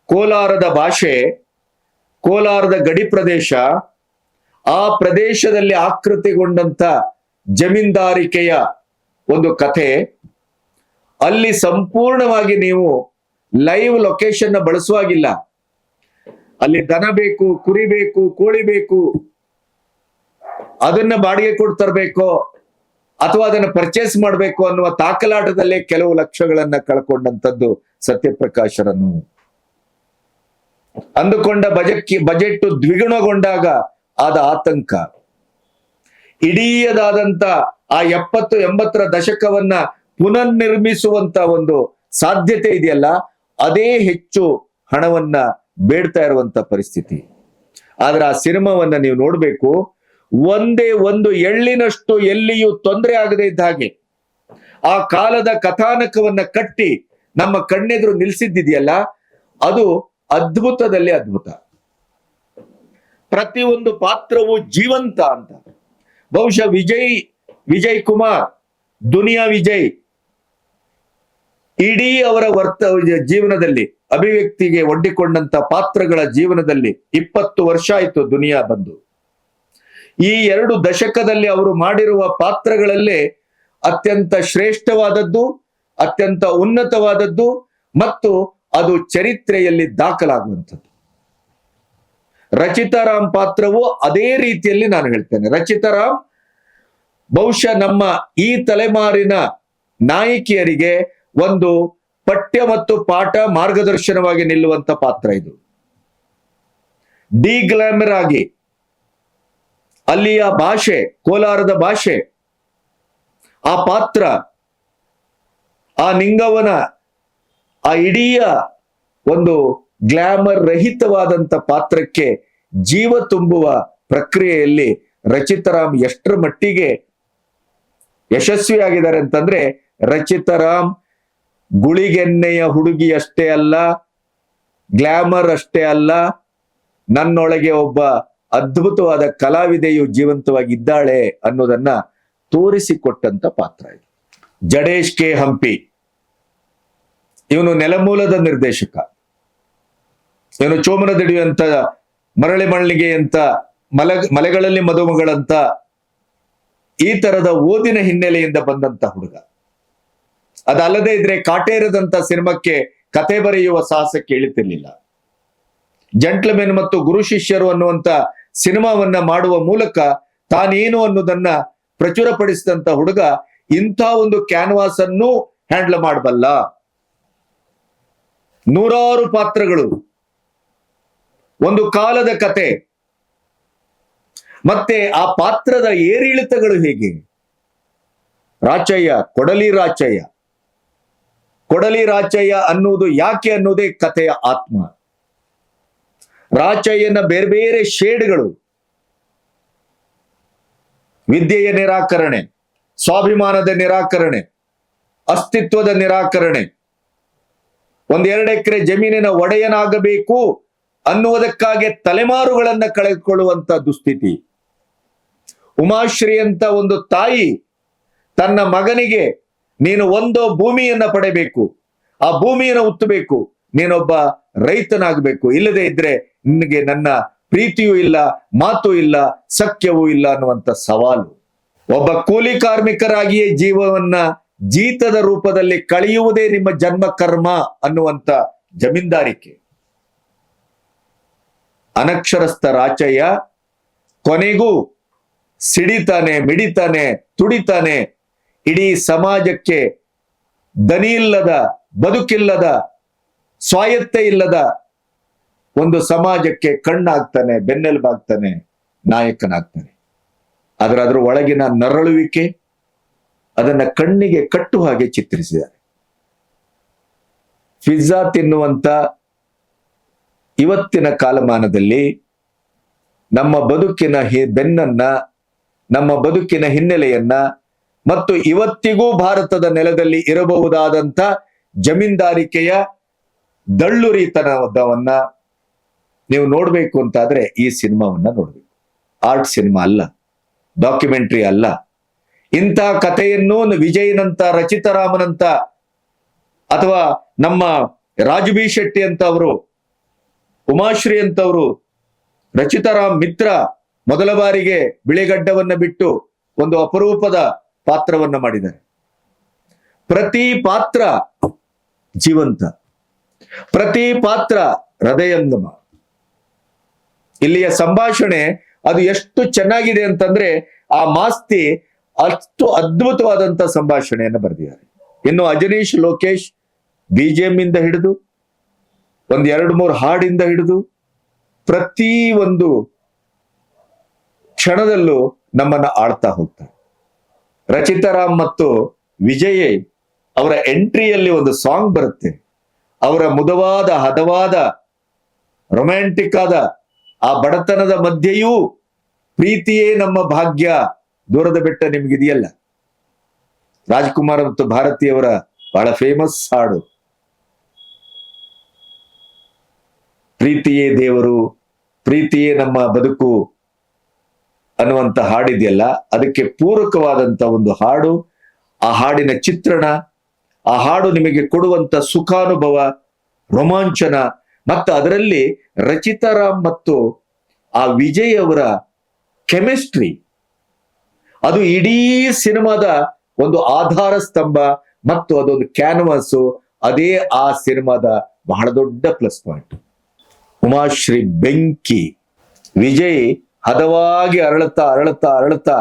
ಕೋಲಾರದ ಭಾಷೆ, ಕೋಲಾರದ ಗಡಿ ಪ್ರದೇಶ, ಆ ಪ್ರದೇಶದಲ್ಲಿ ಆಕೃತಿಗೊಂಡಂತ ಜಮೀನ್ದಾರಿಕೆಯ ಒಂದು ಕಥೆ, ಅಲ್ಲಿ ಸಂಪೂರ್ಣವಾಗಿ ನೀವು ಲೈವ್ ಲೊಕೇಶನ್ ಬಳಸುವಾಗಿಲ್ಲ. ಅಲ್ಲಿ ದನ ಬೇಕು, ಕುರಿ ಬೇಕು, ಕೋಳಿ ಬೇಕು, ಅದನ್ನ ಬಾಡಿಗೆ ಕೊಟ್ಟು ತರಬೇಕು ಅಥವಾ ಅದನ್ನ ಪರ್ಚೇಸ್ ಮಾಡಬೇಕು ಅನ್ನುವ ತಾಕಲಾಟದಲ್ಲೇ ಕೆಲವು ಲಕ್ಷಗಳನ್ನ ಕಳ್ಕೊಂಡಂತದ್ದು ಸತ್ಯಪ್ರಕಾಶರನ್ನು. ಅಂದುಕೊಂಡ ಬಜೆಟ್ ದ್ವಿಗುಣಗೊಂಡಾಗ ಆದ ಆತಂಕ, ಇಡೀದಾದಂತ ಆ 70-80ರ ದಶಕವನ್ನ ಪುನರ್ನಿರ್ಮಿಸುವಂತ ಒಂದು ಸಾಧ್ಯತೆ ಇದೆಯಲ್ಲ, ಅದೇ ಹೆಚ್ಚು ಹಣವನ್ನ ಬೇಡ್ತಾ ಇರುವಂತ ಪರಿಸ್ಥಿತಿ. ಆದ್ರೆ ಆ ಸಿನಿಮಾವನ್ನ ನೀವು ನೋಡ್ಬೇಕು, ಒಂದೇ ಒಂದು ಎಳ್ಳಿನಷ್ಟು ಎಲ್ಲಿಯೂ ತೊಂದರೆ ಆಗದೆ ಇದ್ದ ಹಾಗೆ ಆ ಕಾಲದ ಕಥಾನಕವನ್ನ ಕಟ್ಟಿ ನಮ್ಮ ಕಣ್ಣೆದುರು ನಿಲ್ಸಿದ್ದಿದೆಯಲ್ಲ, ಅದು ಅದ್ಭುತದಲ್ಲಿ ಅದ್ಭುತ. ಪ್ರತಿಯೊಂದು ಪಾತ್ರವು ಜೀವಂತ ಅಂತ. ಬಹುಶಃ ವಿಜಯ್ ಕುಮಾರ್, ದುನಿಯಾ ವಿಜಯ್, ಇಡೀ ಅವರ ಜೀವನದಲ್ಲಿ ಅಭಿವ್ಯಕ್ತಿಗೆ ಒಡ್ಡಿಕೊಂಡಂತ ಪಾತ್ರಗಳ ಜೀವನದಲ್ಲಿ 20 ವರ್ಷ ಆಯ್ತು ದುನಿಯಾ ಬಂದು. ಈ 2 ದಶಕದಲ್ಲಿ ಅವರು ಮಾಡಿರುವ ಪಾತ್ರಗಳಲ್ಲೇ ಅತ್ಯಂತ ಶ್ರೇಷ್ಠವಾದದ್ದು, ಅತ್ಯಂತ ಉನ್ನತವಾದದ್ದು ಮತ್ತು ಅದು ಚರಿತ್ರೆಯಲ್ಲಿ ದಾಖಲಾಗುವಂಥದ್ದು. ರಚಿತಾ ರಾಮ್ ಪಾತ್ರವು ಅದೇ ರೀತಿಯಲ್ಲಿ ನಾನು ಹೇಳ್ತೇನೆ. ರಚಿತಾ ರಾಮ್ ಬಹುಶಃ ನಮ್ಮ ಈ ತಲೆಮಾರಿನ ನಾಯಕಿಯರಿಗೆ ಒಂದು ಪಠ್ಯ ಮತ್ತು ಪಾಠ ಮಾರ್ಗದರ್ಶನವಾಗಿ ನಿಲ್ಲುವಂತ ಪಾತ್ರ ಇದು. ಡಿಗ್ಲಾಮರ್ ಆಗಿ ಅಲ್ಲಿಯ ಭಾಷೆ, ಕೋಲಾರದ ಭಾಷೆ, ಆ ಪಾತ್ರ, ಆ ನಿಂಗವನ ಆ ಇಡೀ ಒಂದು ಗ್ಲಾಮರ್ ರಹಿತವಾದಂತ ಪಾತ್ರಕ್ಕೆ ಜೀವ ತುಂಬುವ ಪ್ರಕ್ರಿಯೆಯಲ್ಲಿ ರಚಿತಾ ರಾಮ್ ಎಷ್ಟರ ಮಟ್ಟಿಗೆ ಯಶಸ್ವಿಯಾಗಿದ್ದಾರೆ ಅಂತಂದ್ರೆ, ರಚಿತಾ ರಾಮ್ ಗುಳಿಗೆನ್ನೆಯ ಹುಡುಗಿ ಅಷ್ಟೇ ಅಲ್ಲ, ಗ್ಲಾಮರ್ ಅಷ್ಟೇ ಅಲ್ಲ, ನನ್ನೊಳಗೆ ಒಬ್ಬ ಅದ್ಭುತವಾದ ಕಲಾವಿದೆಯು ಜೀವಂತವಾಗಿದ್ದಾಳೆ ಅನ್ನೋದನ್ನ ತೋರಿಸಿಕೊಟ್ಟಂತ ಪಾತ್ರ ಇದು. ಜಡೇಶ್ ಕೆ ಹಂಪಿ, ಇವನು ನೆಲಮೂಲದ ನಿರ್ದೇಶಕ. ಇವನು ಚೋಮನದಡಿ ಅಂತ, ಮರಳಿ ಮಳ್ಳಿಗೆ ಅಂತ, ಮಲೆಗಳಲ್ಲಿ ಮದುಮಗಳಂತ ಈ ತರದ ಓದಿನ ಹಿನ್ನೆಲೆಯಿಂದ ಬಂದಂತ ಹುಡುಗ. ಅದಲ್ಲದೆ ಇದ್ರೆ ಕಾಟೇರದಂತ ಸಿನಿಮಾಕ್ಕೆ ಕತೆ ಬರೆಯುವ ಸಾಹಸಕ್ಕೆ ಇಳಿತಿರ್ಲಿಲ್ಲ. ಜಂಟ್ಲ್ಮೆನ್ ಮತ್ತು ಗುರು ಶಿಷ್ಯರು ಅನ್ನುವಂತ ಸಿನಿಮಾವನ್ನ ಮಾಡುವ ಮೂಲಕ ತಾನೇನು ಅನ್ನೋದನ್ನ ಪ್ರಚುರಪಡಿಸಿದಂತ ಹುಡುಗ ಇಂಥ ಒಂದು ಕ್ಯಾನ್ವಾಸ್ ಅನ್ನು ಹ್ಯಾಂಡಲ್ ಮಾಡಬಲ್ಲ. 100 ಪಾತ್ರಗಳು, ಒಂದು ಕಾಲದ ಕತೆ, ಮತ್ತೆ ಆ ಪಾತ್ರದ ಏರಿಳಿತಗಳು ಹೇಗೆ. ರಾಚಯ್ಯ, ಕೊಡಲಿ ರಾಚಯ್ಯ ಅನ್ನುವುದು ಯಾಕೆ ಅನ್ನೋದೇ ಕಥೆಯ ಆತ್ಮ. ರಾಚಯ್ಯನ ಬೇರೆ ಬೇರೆ ಶೇಡ್ಗಳು, ವಿದ್ಯೆಯ ನಿರಾಕರಣೆ, ಸ್ವಾಭಿಮಾನದ ನಿರಾಕರಣೆ, ಅಸ್ತಿತ್ವದ ನಿರಾಕರಣೆ, 1-2 ಎಕರೆ ಜಮೀನಿನ ಒಡೆಯನಾಗಬೇಕು ಅನ್ನುವುದಕ್ಕಾಗಿ ತಲೆಮಾರುಗಳನ್ನ ಕಳೆದುಕೊಳ್ಳುವಂತ ದುಸ್ಥಿತಿ. ಉಮಾಶ್ರೀ ಅಂತ ಒಂದು ತಾಯಿ ತನ್ನ ಮಗನಿಗೆ, ನೀನು ಒಂದು ಭೂಮಿಯನ್ನ ಪಡೆಬೇಕು, ಆ ಭೂಮಿಯನ್ನು ಉತ್ತಬೇಕು, ನೀನೊಬ್ಬ ರೈತನಾಗಬೇಕು, ಇಲ್ಲದೆ ಇದ್ರೆ ನಿನಗೆ ನನ್ನ ಪ್ರೀತಿಯೂ ಇಲ್ಲ, ಮಾತು ಇಲ್ಲ, ಸಖ್ಯವೂ ಇಲ್ಲ ಅನ್ನುವಂತ ಸವಾಲು. ಒಬ್ಬ ಕೂಲಿ ಕಾರ್ಮಿಕರಾಗಿಯೇ ಜೀವವನ್ನ ಜೀತದ ರೂಪದಲ್ಲಿ ಕಳೆಯುವುದೇ ನಿಮ್ಮ ಜನ್ಮ ಕರ್ಮ ಅನ್ನುವಂತ ಜಮೀನ್ದಾರಿಕೆ. ಅನಕ್ಷರಸ್ಥ ರಾಚಯ್ಯ ಕೊನೆಗೂ ಸಿಡಿತಾನೆ, ಮಿಡಿತಾನೆ, ತುಡಿತಾನೆ. ಇಡೀ ಸಮಾಜಕ್ಕೆ ದನಿ ಇಲ್ಲದ, ಬದುಕಿಲ್ಲದ, ಸ್ವಾಯತ್ತೆ ಇಲ್ಲದ ಒಂದು ಸಮಾಜಕ್ಕೆ ಕಣ್ಣಾಗ್ತಾನೆ, ಬೆನ್ನೆಲುಬಾಗ್ತಾನೆ, ನಾಯಕನಾಗ್ತಾನೆ. ಅದ್ರ ಒಳಗಿನ ನರಳುವಿಕೆ, ಅದನ್ನ ಕಣ್ಣಿಗೆ ಕಟ್ಟು ಹಾಗೆ ಚಿತ್ರಿಸಿದ್ದಾರೆ. ಪಿಜ್ಜಾ ತಿನ್ನುವಂತ ಇವತ್ತಿನ ಕಾಲಮಾನದಲ್ಲಿ ನಮ್ಮ ಬದುಕಿನ ಬೆನ್ನನ್ನ, ನಮ್ಮ ಬದುಕಿನ ಹಿನ್ನೆಲೆಯನ್ನ ಮತ್ತು ಇವತ್ತಿಗೂ ಭಾರತದ ನೆಲದಲ್ಲಿ ಇರಬಹುದಾದಂತ ಜಮೀನ್ದಾರಿಕೆಯ ದಳ್ಳುರಿತನವನ್ನ ನೀವು ನೋಡ್ಬೇಕು ಅಂತಾದ್ರೆ ಈ ಸಿನಿಮಾವನ್ನ ನೋಡ್ಬೇಕು. ಆರ್ಟ್ ಸಿನಿಮಾ ಅಲ್ಲ, ಡಾಕ್ಯುಮೆಂಟರಿ ಅಲ್ಲ. ಇಂಥ ಕಥೆಯನ್ನು ವಿಜಯನಂತ, ರಚಿತಾರಾಮನಂತ ಅಥವಾ ನಮ್ಮ ರಾಜು ಬಿ ಶೆಟ್ಟಿ ಅಂತ ಅವರು, ಉಮಾಶ್ರೀ ಅಂತವರು, ರಚಿತಾರಾಮ್ ಮಿತ್ರ ಮೊದಲ ಬಾರಿಗೆ ಬಿಳಿಗಡ್ಡವನ್ನ ಬಿಟ್ಟು ಒಂದು ಅಪರೂಪದ ಪಾತ್ರವನ್ನ ಮಾಡಿದ್ದಾರೆ. ಪ್ರತಿ ಪಾತ್ರ ಜೀವಂತ, ಪ್ರತಿ ಪಾತ್ರ ಹೃದಯಂಗಮ. ಇಲ್ಲಿಯ ಸಂಭಾಷಣೆ ಅದು ಎಷ್ಟು ಚೆನ್ನಾಗಿದೆ ಅಂತಂದ್ರೆ ಆ ಮಾಸ್ತಿ ಅಷ್ಟು ಅದ್ಭುತವಾದಂತ ಸಂಭಾಷಣೆಯನ್ನು ಬರೆದಿದ್ದಾರೆ. ಇನ್ನು ಅಜನೀಶ್ ಲೋಕೇಶ್ BGM ಇಂದ ಹಿಡಿದು ಒಂದ್ 2-3 ಹಾಡಿಂದ ಹಿಡಿದು ಪ್ರತಿ ಒಂದು ಕ್ಷಣದಲ್ಲೂ ನಮ್ಮನ್ನ ಆಳ್ತಾ ಹೋಗ್ತಾರೆ. ರಚಿತಾರಾಮ್ ಮತ್ತು ವಿಜಯ್ ಅವರ ಎಂಟ್ರಿಯಲ್ಲಿ ಒಂದು ಸಾಂಗ್ ಬರುತ್ತೆ. ಅವರ ಮುದವಾದ, ಹದವಾದ, ರೊಮ್ಯಾಂಟಿಕ್ ಆದ ಆ ಬಡತನದ ಮಧ್ಯೆಯೂ ಪ್ರೀತಿಯೇ ನಮ್ಮ ಭಾಗ್ಯ, ದೂರದ ಬೆಟ್ಟ ನಿಮ್ಗಿದೆಯಲ್ಲ, ರಾಜ್ಕುಮಾರ್ ಮತ್ತು ಭಾರತಿಯವರ ಬಹಳ ಫೇಮಸ್ ಹಾಡು. ಪ್ರೀತಿಯೇ ದೇವರು, ಪ್ರೀತಿಯೇ ನಮ್ಮ ಬದುಕು ಅನ್ನುವಂತ ಹಾಡಿದೆಯಲ್ಲ, ಅದಕ್ಕೆ ಪೂರಕವಾದಂತ ಒಂದು ಹಾಡು. ಆ ಹಾಡಿನ ಚಿತ್ರಣ, ಆ ಹಾಡು ನಿಮಗೆ ಕೊಡುವಂತ ಸುಖಾನುಭವ, ರೋಮಾಂಚನ, ಮತ್ತು ಅದರಲ್ಲಿ ರಚಿತಾರಾಮ್ ಮತ್ತು ಆ ವಿಜಯ್ ಅವರ ಕೆಮಿಸ್ಟ್ರಿ, ಅದು ಇಡೀ ಸಿನಿಮಾದ ಒಂದು ಆಧಾರ ಸ್ತಂಭ ಮತ್ತು ಅದೊಂದು ಕ್ಯಾನ್ವಾಸ್. ಅದೇ ಆ ಸಿನಿಮಾದ ಬಹಳ ದೊಡ್ಡ ಪ್ಲಸ್ ಪಾಯಿಂಟ್. ಉಮಾಶ್ರೀ ಬೆಂಕಿ, ವಿಜಯ್ ಹದವಾಗಿ ಅರಳುತ್ತಾ ಅರಳುತ್ತಾ ಅರಳುತ್ತಾ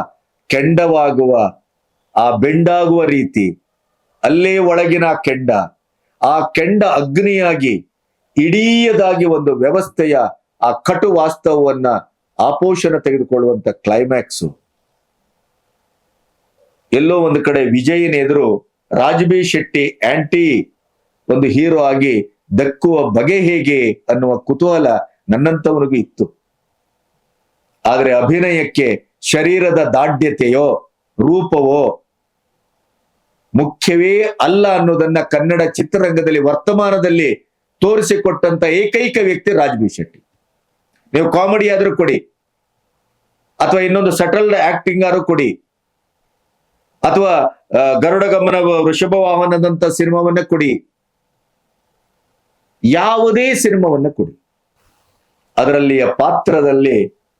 ಕೆಂಡವಾಗುವ ಆ ಬೆಂಡಾಗುವ ರೀತಿ, ಅಲ್ಲೇ ಒಳಗಿನ ಕೆಂಡ, ಆ ಕೆಂಡ ಅಗ್ನಿಯಾಗಿ ಇಡೀಯದಾಗಿ ಒಂದು ವ್ಯವಸ್ಥೆಯ ಆ ಕಟು ವಾಸ್ತವವನ್ನ ಆಪೋಷಣ ತೆಗೆದುಕೊಳ್ಳುವಂತ ಕ್ಲೈಮ್ಯಾಕ್ಸು. ಎಲ್ಲೋ ಒಂದು ಕಡೆ ವಿಜಯನ ಎದುರು ರಾಜ್ ಬಿ ಶೆಟ್ಟಿ ಆಂಟಿ ಒಂದು ಹೀರೋ ಆಗಿ ದಕ್ಕುವ ಬಗೆ ಹೇಗೆ ಅನ್ನುವ ಕುತೂಹಲ ನನ್ನಂತವನಿಗೂ ಇತ್ತು. ಆದ್ರೆ ಅಭಿನಯಕ್ಕೆ ಶರೀರದ ದಾಢ್ಯತೆಯೋ ರೂಪವೋ ಮುಖ್ಯವೇ ಅಲ್ಲ ಅನ್ನೋದನ್ನ ಕನ್ನಡ ಚಿತ್ರರಂಗದಲ್ಲಿ ವರ್ತಮಾನದಲ್ಲಿ ತೋರಿಸಿಕೊಟ್ಟಂತ ಏಕೈಕ ವ್ಯಕ್ತಿ ರಾಜ್ ಬಿ ಶೆಟ್ಟಿ. ನೀವು ಕಾಮಿಡಿ ಆದ್ರೂ ಕೊಡಿ, ಅಥವಾ ಇನ್ನೊಂದು ಸಟಲ್ ಆಕ್ಟಿಂಗ್ ಆದ್ರೂ ಕೊಡಿ, ಅಥವಾ ಗರುಡ ಗಮನ, ವೃಷಭ ವಾಹನದಂತ ಸಿನಿಮಾವನ್ನ ಕೊಡಿ, ಯಾವುದೇ ಸಿನಿಮಾವನ್ನ ಕೊಡಿ, ಅದರಲ್ಲಿಯ ಪಾತ್ರದಲ್ಲಿ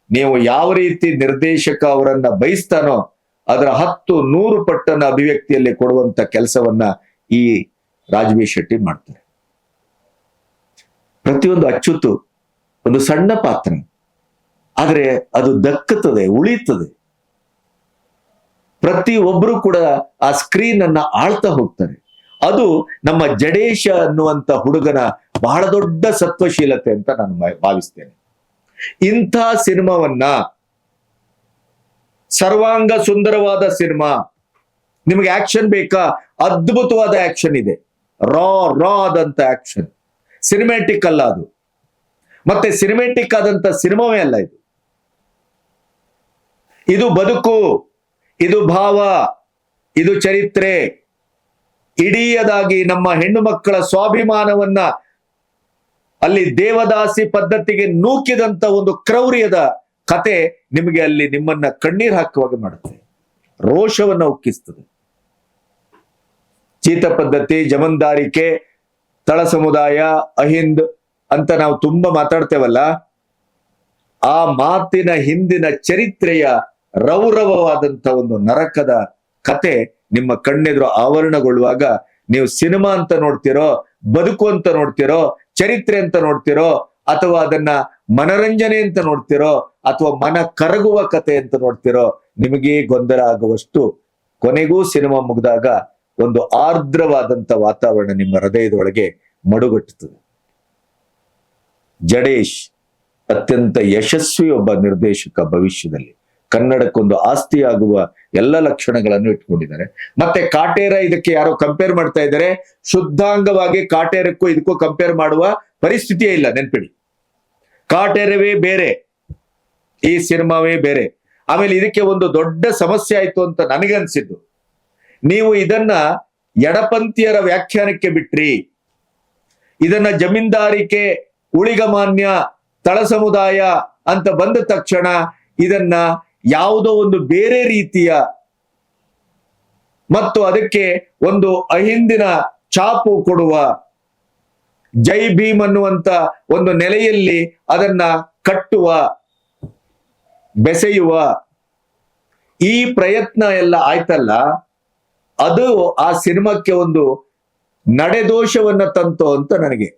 ನೀವು ಯಾವ ರೀತಿ ನಿರ್ದೇಶಕ ಅವರನ್ನ ಬಯಸ್ತಾನೋ ಅದರ 10-100 ಪಟ್ಟನ ಅಭಿವ್ಯಕ್ತಿಯಲ್ಲಿ ಕೊಡುವಂತ ಕೆಲಸವನ್ನ ಈ ರಾಜ್ ಬಿ ಶೆಟ್ಟಿ ಮಾಡ್ತಾರೆ. ಪ್ರತಿಯೊಂದು ಅಚ್ಚುತು ಒಂದು ಸಣ್ಣ ಪಾತ್ರ, ಆದ್ರೆ ಅದು ದಕ್ಕುತ್ತದೆ, ಉಳಿಯುತ್ತದೆ. ಪ್ರತಿ ಒಬ್ರು ಕೂಡ ಆ ಸ್ಕ್ರೀನ್ ಅನ್ನ ಆಳ್ತಾ ಹೋಗ್ತಾರೆ. ಅದು ನಮ್ಮ ಜಡೇಶ ಅನ್ನುವಂತ ಹುಡುಗನ ಬಹಳ ದೊಡ್ಡ ಸತ್ವಶೀಲತೆ ಅಂತ ನಾನು ಭಾವಿಸ್ತೇನೆ. ಇಂಥ ಸಿನಿಮಾವನ್ನ, ಸರ್ವಾಂಗ ಸುಂದರವಾದ ಸಿನಿಮಾ, ನಿಮಗೆ ಆಕ್ಷನ್ ಬೇಕಾ? ಅದ್ಭುತವಾದ ಆಕ್ಷನ್ ಇದೆ, ರಾ ಆದಂತ ಆಕ್ಷನ್, ಸಿನಿಮ್ಯಾಟಿಕ್ ಅಲ್ಲ ಅದು, ಮತ್ತೆ ಸಿನಿಮ್ಯಾಟಿಕ್ ಆದಂತ ಸಿನಿಮಾವೇ ಅಲ್ಲ ಇದು. ಇದು ಬದುಕು, ಇದು ಭಾವ, ಇದು ಚರಿತ್ರೆ. ಇಡೀಯದಾಗಿ ನಮ್ಮ ಹೆಣ್ಣು ಮಕ್ಕಳ ಸ್ವಾಭಿಮಾನವನ್ನ ಅಲ್ಲಿ ದೇವದಾಸಿ ಪದ್ಧತಿಗೆ ನೂಕಿದಂತ ಒಂದು ಕ್ರೌರ್ಯದ ಕತೆ ನಿಮಗೆ ಅಲ್ಲಿ ನಿಮ್ಮನ್ನ ಕಣ್ಣೀರ್ ಹಾಕುವಾಗ ಮಾಡುತ್ತೆ, ರೋಷವನ್ನ ಉಕ್ಕಿಸ್ತದೆ. ಚೀತ ಪದ್ಧತಿ, ಜಮೀನ್ದಾರಿಕೆ, ತಳ ಸಮುದಾಯ, ಅಹಿಂದ್ ಅಂತ ನಾವು ತುಂಬಾ ಮಾತಾಡ್ತೇವಲ್ಲ, ಆ ಮಾತಿನ ಹಿಂದಿನ ಚರಿತ್ರೆಯ ರೌರವವಾದಂತ ಒಂದು ನರಕದ ಕತೆ ನಿಮ್ಮ ಕಣ್ಣೆದುರು ಆವರಣಗೊಳ್ಳುವಾಗ ನೀವು ಸಿನಿಮಾ ಅಂತ ನೋಡ್ತಿರೋ, ಬದುಕು ಅಂತ ನೋಡ್ತಿರೋ, ಚರಿತ್ರೆ ಅಂತ ನೋಡ್ತಿರೋ, ಅಥವಾ ಅದನ್ನ ಮನರಂಜನೆ ಅಂತ ನೋಡ್ತಿರೋ, ಅಥವಾ ಮನ ಕರಗುವ ಕತೆ ಅಂತ ನೋಡ್ತಿರೋ, ನಿಮಗೇ ಗೊಂದಲ ಆಗುವಷ್ಟು ಕೊನೆಗೂ ಸಿನಿಮಾ ಮುಗಿದಾಗ ಒಂದು ಆರ್ದ್ರವಾದಂತ ವಾತಾವರಣ ನಿಮ್ಮ ಹೃದಯದೊಳಗೆ ಮಡುಗಟ್ಟುತ್ತದೆ. ಜಡೇಶ್ ಅತ್ಯಂತ ಯಶಸ್ವಿ ಒಬ್ಬ ನಿರ್ದೇಶಕ ಭವಿಷ್ಯದಲ್ಲಿ ಕನ್ನಡಕ್ಕೊಂದು ಆಸ್ತಿಯಾಗುವ ಎಲ್ಲ ಲಕ್ಷಣಗಳನ್ನು ಇಟ್ಕೊಂಡಿದ್ದಾರೆ. ಮತ್ತೆ ಕಾಟೇರ ಇದಕ್ಕೆ ಯಾರೋ ಕಂಪೇರ್ ಮಾಡ್ತಾ ಇದ್ದಾರೆ, ಶುದ್ಧಾಂಗವಾಗಿ ಕಾಟೇರಕ್ಕೂ ಇದಕ್ಕೂ ಕಂಪೇರ್ ಮಾಡುವ ಪರಿಸ್ಥಿತಿಯೇ ಇಲ್ಲ. ನೆನ್ಪಿಡಿ, ಕಾಟೇರವೇ ಬೇರೆ, ಈ ಸಿನಿಮಾವೇ ಬೇರೆ. ಆಮೇಲೆ ಇದಕ್ಕೆ ಒಂದು ದೊಡ್ಡ ಸಮಸ್ಯೆ ಆಯ್ತು ಅಂತ ನನಗನ್ಸಿದ್ದು, ನೀವು ಇದನ್ನ ಎಡಪಂಥೀಯರ ವ್ಯಾಖ್ಯಾನಕ್ಕೆ ಬಿಟ್ರಿ. ಇದನ್ನ ಜಮೀನ್ದಾರಿಕೆ, ಉಳಿಗಮಾನ್ಯ, ತಳ ಸಮುದಾಯ ಅಂತ ಬಂದ ತಕ್ಷಣ ಇದನ್ನ ಯಾವುದೋ ಒಂದು ಬೇರೆ ರೀತಿಯ ಮತ್ತು ಅದಕ್ಕೆ ಒಂದು ಅಹಿಂದಿನ ಛಾಪು ಕೊಡುವ, ಜೈ ಭೀಮ್ ಅನ್ನುವಂತ ಒಂದು ನೆಲೆಯಲ್ಲಿ ಅದನ್ನ ಕಟ್ಟುವ, ಬೆಸೆಯುವ ಈ ಪ್ರಯತ್ನ ಎಲ್ಲ ಆಯ್ತಲ್ಲ, ಅದು ಆ ಸಿನಿಮಾಕ್ಕೆ ಒಂದು ನಡೆದೋಷವನ್ನ ತಂತು ಅಂತ ನನಗೆ.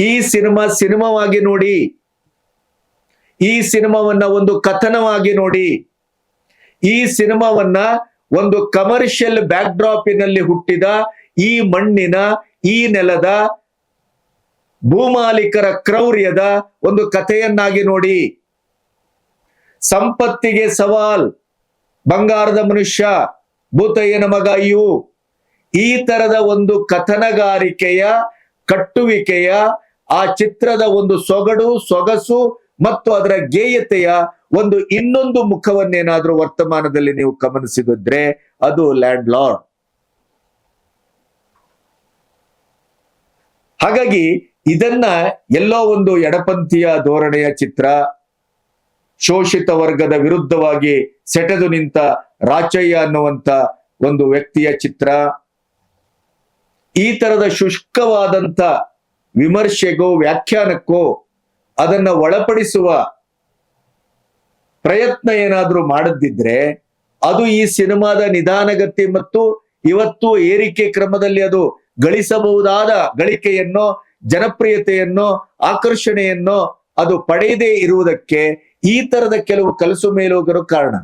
ಈ ಸಿನಿಮಾವಾಗಿ ನೋಡಿ, ಈ ಸಿನಿಮಾವನ್ನ ಒಂದು ಕಥನವಾಗಿ ನೋಡಿ, ಈ ಸಿನಿಮಾವನ್ನ ಒಂದು ಕಮರ್ಷಿಯಲ್ ಬ್ಯಾಕ್ ಡ್ರಾಪಿನಲ್ಲಿ ಹುಟ್ಟಿದ ಈ ಮಣ್ಣಿನ, ಈ ನೆಲದ ಭೂಮಾಲೀಕರ ಕ್ರೌರ್ಯದ ಒಂದು ಕಥೆಯನ್ನಾಗಿ ನೋಡಿ. ಸಂಪತ್ತಿಗೆ ಸವಾಲ್, ಬಂಗಾರದ ಮನುಷ್ಯ, ಭೂತಯ್ಯನ ಮಗ ಅಯ್ಯು, ಈ ತರದ ಒಂದು ಕಥನಗಾರಿಕೆಯ, ಕಟ್ಟುವಿಕೆಯ, ಆ ಚಿತ್ರದ ಒಂದು ಸೊಗಸು ಮತ್ತು ಅದರ ಗೇಯತೆಯ ಒಂದು ಇನ್ನೊಂದು ಮುಖವನ್ನೇನಾದ್ರೂ ವರ್ತಮಾನದಲ್ಲಿ ನೀವು ಗಮನಿಸಿದ್ರೆ ಅದು ಲ್ಯಾಂಡ್ ಲಾರ್ಡ್. ಹಾಗಾಗಿ ಇದನ್ನ ಎಲ್ಲೋ ಒಂದು ಎಡಪಂಥೀಯ ಧೋರಣೆಯ ಚಿತ್ರ, ಶೋಷಿತ ವರ್ಗದ ವಿರುದ್ಧವಾಗಿ ಸೆಟೆದು ನಿಂತ ರಾಚಯ್ಯ ಅನ್ನುವಂತ ಒಂದು ವ್ಯಕ್ತಿಯ ಚಿತ್ರ, ಈ ತರದ ಶುಷ್ಕವಾದಂತ ವಿಮರ್ಶೆಗೋ ವ್ಯಾಖ್ಯಾನಕ್ಕೋ ಅದನ್ನ ಒಳಪಡಿಸುವ ಪ್ರಯತ್ನ ಏನಾದ್ರೂ ಮಾಡದಿದ್ರೆ ಅದು ಈ ಸಿನಿಮಾದ ನಿಧಾನಗತಿ ಮತ್ತು ಇವತ್ತು ಏರಿಕೆ ಕ್ರಮದಲ್ಲಿ ಅದು ಗಳಿಸಬಹುದಾದ ಗಳಿಕೆಯನ್ನೋ, ಜನಪ್ರಿಯತೆಯನ್ನೋ, ಆಕರ್ಷಣೆಯನ್ನೋ ಅದು ಪಡೆಯದೇ ಇರುವುದಕ್ಕೆ ಈ ತರದ ಕೆಲವು ಕಲಸು ಮೇಲುಗರು ಕಾರಣ.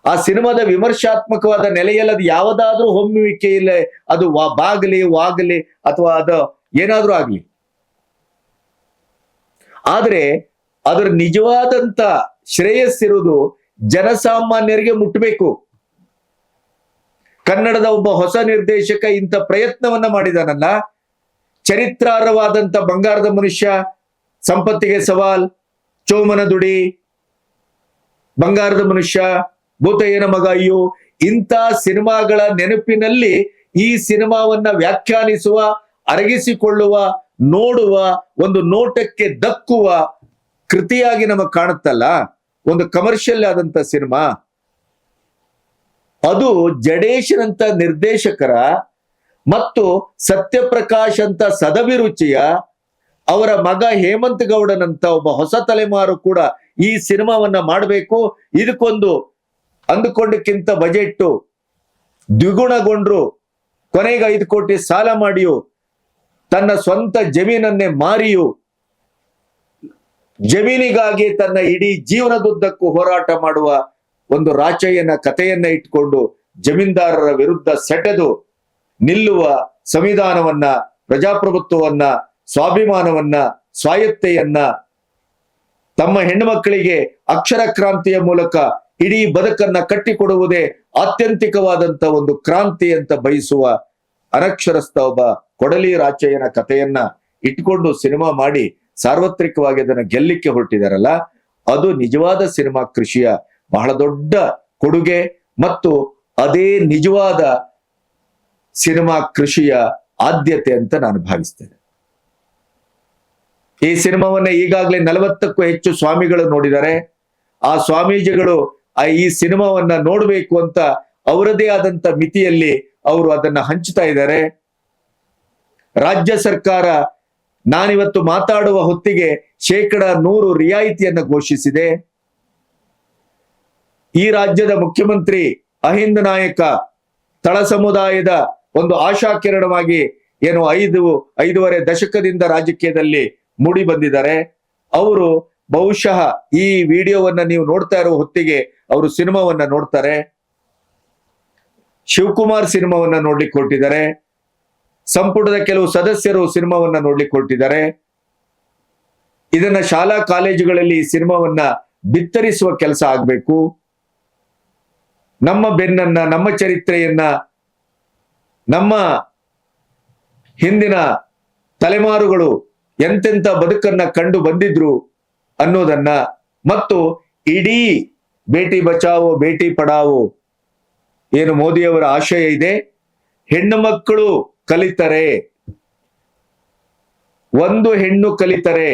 ಆ ಸಿನಿಮಾದ ವಿಮರ್ಶಾತ್ಮಕವಾದ ನೆಲೆಯಲ್ಲಿ ಅದು ಯಾವುದಾದ್ರೂ ಹೊಮ್ಮುವಿಕೆ ಇಲ್ಲ, ಅದು ವಾಗಲಿ ಅಥವಾ ಅದು ಏನಾದ್ರೂ ಆಗ್ಲಿ, ಆದ್ರೆ ಅದರ ನಿಜವಾದಂತ ಶ್ರೇಯಸ್ಸಿರುವುದು ಜನಸಾಮಾನ್ಯರಿಗೆ ಮುಟ್ಟಬೇಕು. ಕನ್ನಡದ ಒಬ್ಬ ಹೊಸ ನಿರ್ದೇಶಕ ಇಂಥ ಪ್ರಯತ್ನವನ್ನ ಮಾಡಿದಾನಲ್ಲ, ಚರಿತ್ರಾರ್ಹವಾದಂತ ಬಂಗಾರದ ಮನುಷ್ಯ, ಸಂಪತ್ತಿಗೆ ಸವಾಲ್, ಚೋಮನ ದುಡಿ, ಬಂಗಾರದ ಮನುಷ್ಯ, ಭೂತಯ್ಯನ ಮಗ ಅಯ್ಯೋ, ಇಂಥ ಸಿನಿಮಾಗಳ ನೆನಪಿನಲ್ಲಿ ಈ ಸಿನಿಮಾವನ್ನ ವ್ಯಾಖ್ಯಾನಿಸುವ, ಅರಗಿಸಿಕೊಳ್ಳುವ, ನೋಡುವ, ಒಂದು ನೋಟಕ್ಕೆ ದಕ್ಕುವ ಕೃತಿಯಾಗಿ ನಮಗ್ ಕಾಣುತ್ತಲ್ಲ, ಒಂದು ಕಮರ್ಷಿಯಲ್ ಆದಂತ ಸಿನಿಮಾ. ಅದು ಜಡೇಶನಂತ ನಿರ್ದೇಶಕರ ಮತ್ತು ಸತ್ಯಪ್ರಕಾಶ್ ಅಂತ ಸದಭಿರುಚಿಯ ಅವರ ಮಗ ಹೇಮಂತ್ ಗೌಡನಂತ ಒಬ್ಬ ಹೊಸ ತಲೆಮಾರು ಕೂಡ ಈ ಸಿನಿಮಾವನ್ನ ಮಾಡಬೇಕು, ಇದಕ್ಕೊಂದು ಅಂದುಕೊಂಡಕ್ಕಿಂತ ಬಜೆಟ್ ದ್ವಿಗುಣಗೊಂಡ್ರು, ಕೊನೆಗೆ 5 ಕೋಟಿ ಸಾಲ ಮಾಡಿಯು, ತನ್ನ ಸ್ವಂತ ಜಮೀನನ್ನೇ ಮಾರಿಯು, ಜಮೀನಿಗಾಗಿ ತನ್ನ ಇಡೀ ಜೀವನದುದ್ದಕ್ಕೂ ಹೋರಾಟ ಮಾಡುವ ಒಂದು ರಾಚಯ್ಯನ ಕಥೆಯನ್ನ ಇಟ್ಕೊಂಡು ಜಮೀನ್ದಾರರ ವಿರುದ್ಧ ಸೆಟೆದು ನಿಲ್ಲುವ ಸಂವಿಧಾನವನ್ನ, ಪ್ರಜಾಪ್ರಭುತ್ವವನ್ನ, ಸ್ವಾಭಿಮಾನವನ್ನ, ಸ್ವಾಯತ್ತೆಯನ್ನ, ತಮ್ಮ ಹೆಣ್ಣುಮಕ್ಕಳಿಗೆ ಅಕ್ಷರ ಕ್ರಾಂತಿಯ ಮೂಲಕ ಇಡೀ ಬದುಕನ್ನ ಕಟ್ಟಿಕೊಡುವುದೇ ಆತ್ಯಂತಿಕವಾದಂತ ಒಂದು ಕ್ರಾಂತಿ ಅಂತ ಬಯಸುವ ಅನಕ್ಷರಸ್ಥ ಒಬ್ಬ ಕೊಡಲಿ ರಾಚಯ್ಯನ ಕಥೆಯನ್ನ ಇಟ್ಕೊಂಡು ಸಿನಿಮಾ ಮಾಡಿ ಸಾರ್ವತ್ರಿಕವಾಗಿ ಅದನ್ನ ಗೆಲ್ಲಿಕ್ಕೆ ಹೊರಟಿದಾರಲ್ಲ, ಅದು ನಿಜವಾದ ಸಿನಿಮಾ ಕೃಷಿಯ ಬಹಳ ದೊಡ್ಡ ಕೊಡುಗೆ ಮತ್ತು ಅದೇ ನಿಜವಾದ ಸಿನಿಮಾ ಕೃಷಿಯ ಆದ್ಯತೆ ಅಂತ ನಾನು ಭಾವಿಸ್ತೇನೆ. ಈ ಸಿನಿಮಾವನ್ನ ಈಗಾಗಲೇ 40ಕ್ಕೂ ಹೆಚ್ಚು ಸ್ವಾಮಿಗಳು ನೋಡಿದ್ದಾರೆ. ಆ ಸ್ವಾಮೀಜಿಗಳು ಈ ಸಿನಿಮಾವನ್ನ ನೋಡ್ಬೇಕು ಅಂತ ಅವರದೇ ಆದಂತ ಮಿತಿಯಲ್ಲಿ ಅವರು ಅದನ್ನ ಹಂಚ್ತಾ ಇದ್ದಾರೆ. ರಾಜ್ಯ ಸರ್ಕಾರ ನಾನಿವತ್ತು ಮಾತಾಡುವ ಹೊತ್ತಿಗೆ 100% ರಿಯಾಯಿತಿಯನ್ನ ಘೋಷಿಸಿದೆ. ಈ ರಾಜ್ಯದ ಮುಖ್ಯಮಂತ್ರಿ ಅಹಿಂದ ನಾಯಕ ತಳ ಸಮುದಾಯದ ಒಂದು ಆಶಾಕಿರಣವಾಗಿ ಏನು 5.5 ದಶಕದಿಂದ ರಾಜಕೀಯದಲ್ಲಿ ಮೂಡಿ ಬಂದಿದ್ದಾರೆ. ಅವರು ಬಹುಶಃ ಈ ವಿಡಿಯೋವನ್ನ ನೀವು ನೋಡ್ತಾ ಇರೋ ಹೊತ್ತಿಗೆ ಅವರು ಸಿನಿಮಾವನ್ನ ನೋಡ್ತಾರೆ. ಶಿವಕುಮಾರ್ ಸಿನಿಮಾವನ್ನ ನೋಡ್ಲಿಕ್ಕೆ ಹೊರಟಿದ್ದಾರೆ. ಸಂಪುಟದ ಕೆಲವು ಸದಸ್ಯರು ಸಿನಿಮಾವನ್ನ ನೋಡ್ಲಿಕ್ಕೆ ಹೊರಟಿದ್ದಾರೆ. ಇದನ್ನ ಶಾಲಾ ಕಾಲೇಜುಗಳಲ್ಲಿ ಈ ಸಿನಿಮಾವನ್ನ ಬಿತ್ತರಿಸುವ ಕೆಲಸ ಆಗ್ಬೇಕು. ನಮ್ಮ ಬೆನ್ನನ್ನ, ನಮ್ಮ ಚರಿತ್ರೆಯನ್ನ, ನಮ್ಮ ಹಿಂದಿನ ತಲೆಮಾರುಗಳು ಎಂತೆಂಥ ಬದುಕನ್ನ ಕಂಡು ಬಂದಿದ್ರು ಅನ್ನೋದನ್ನ, ಮತ್ತು ಇಡೀ ಬೇಟಿ ಬಚಾವೋ ಬೇಟಿ ಪಡಾವೋ ಏನು ಮೋದಿಯವರ ಆಶಯ ಇದೆ, ಹೆಣ್ಣು ಮಕ್ಕಳು ಕಲಿತರೆ, ಒಂದು ಹೆಣ್ಣು ಕಲಿತರೆ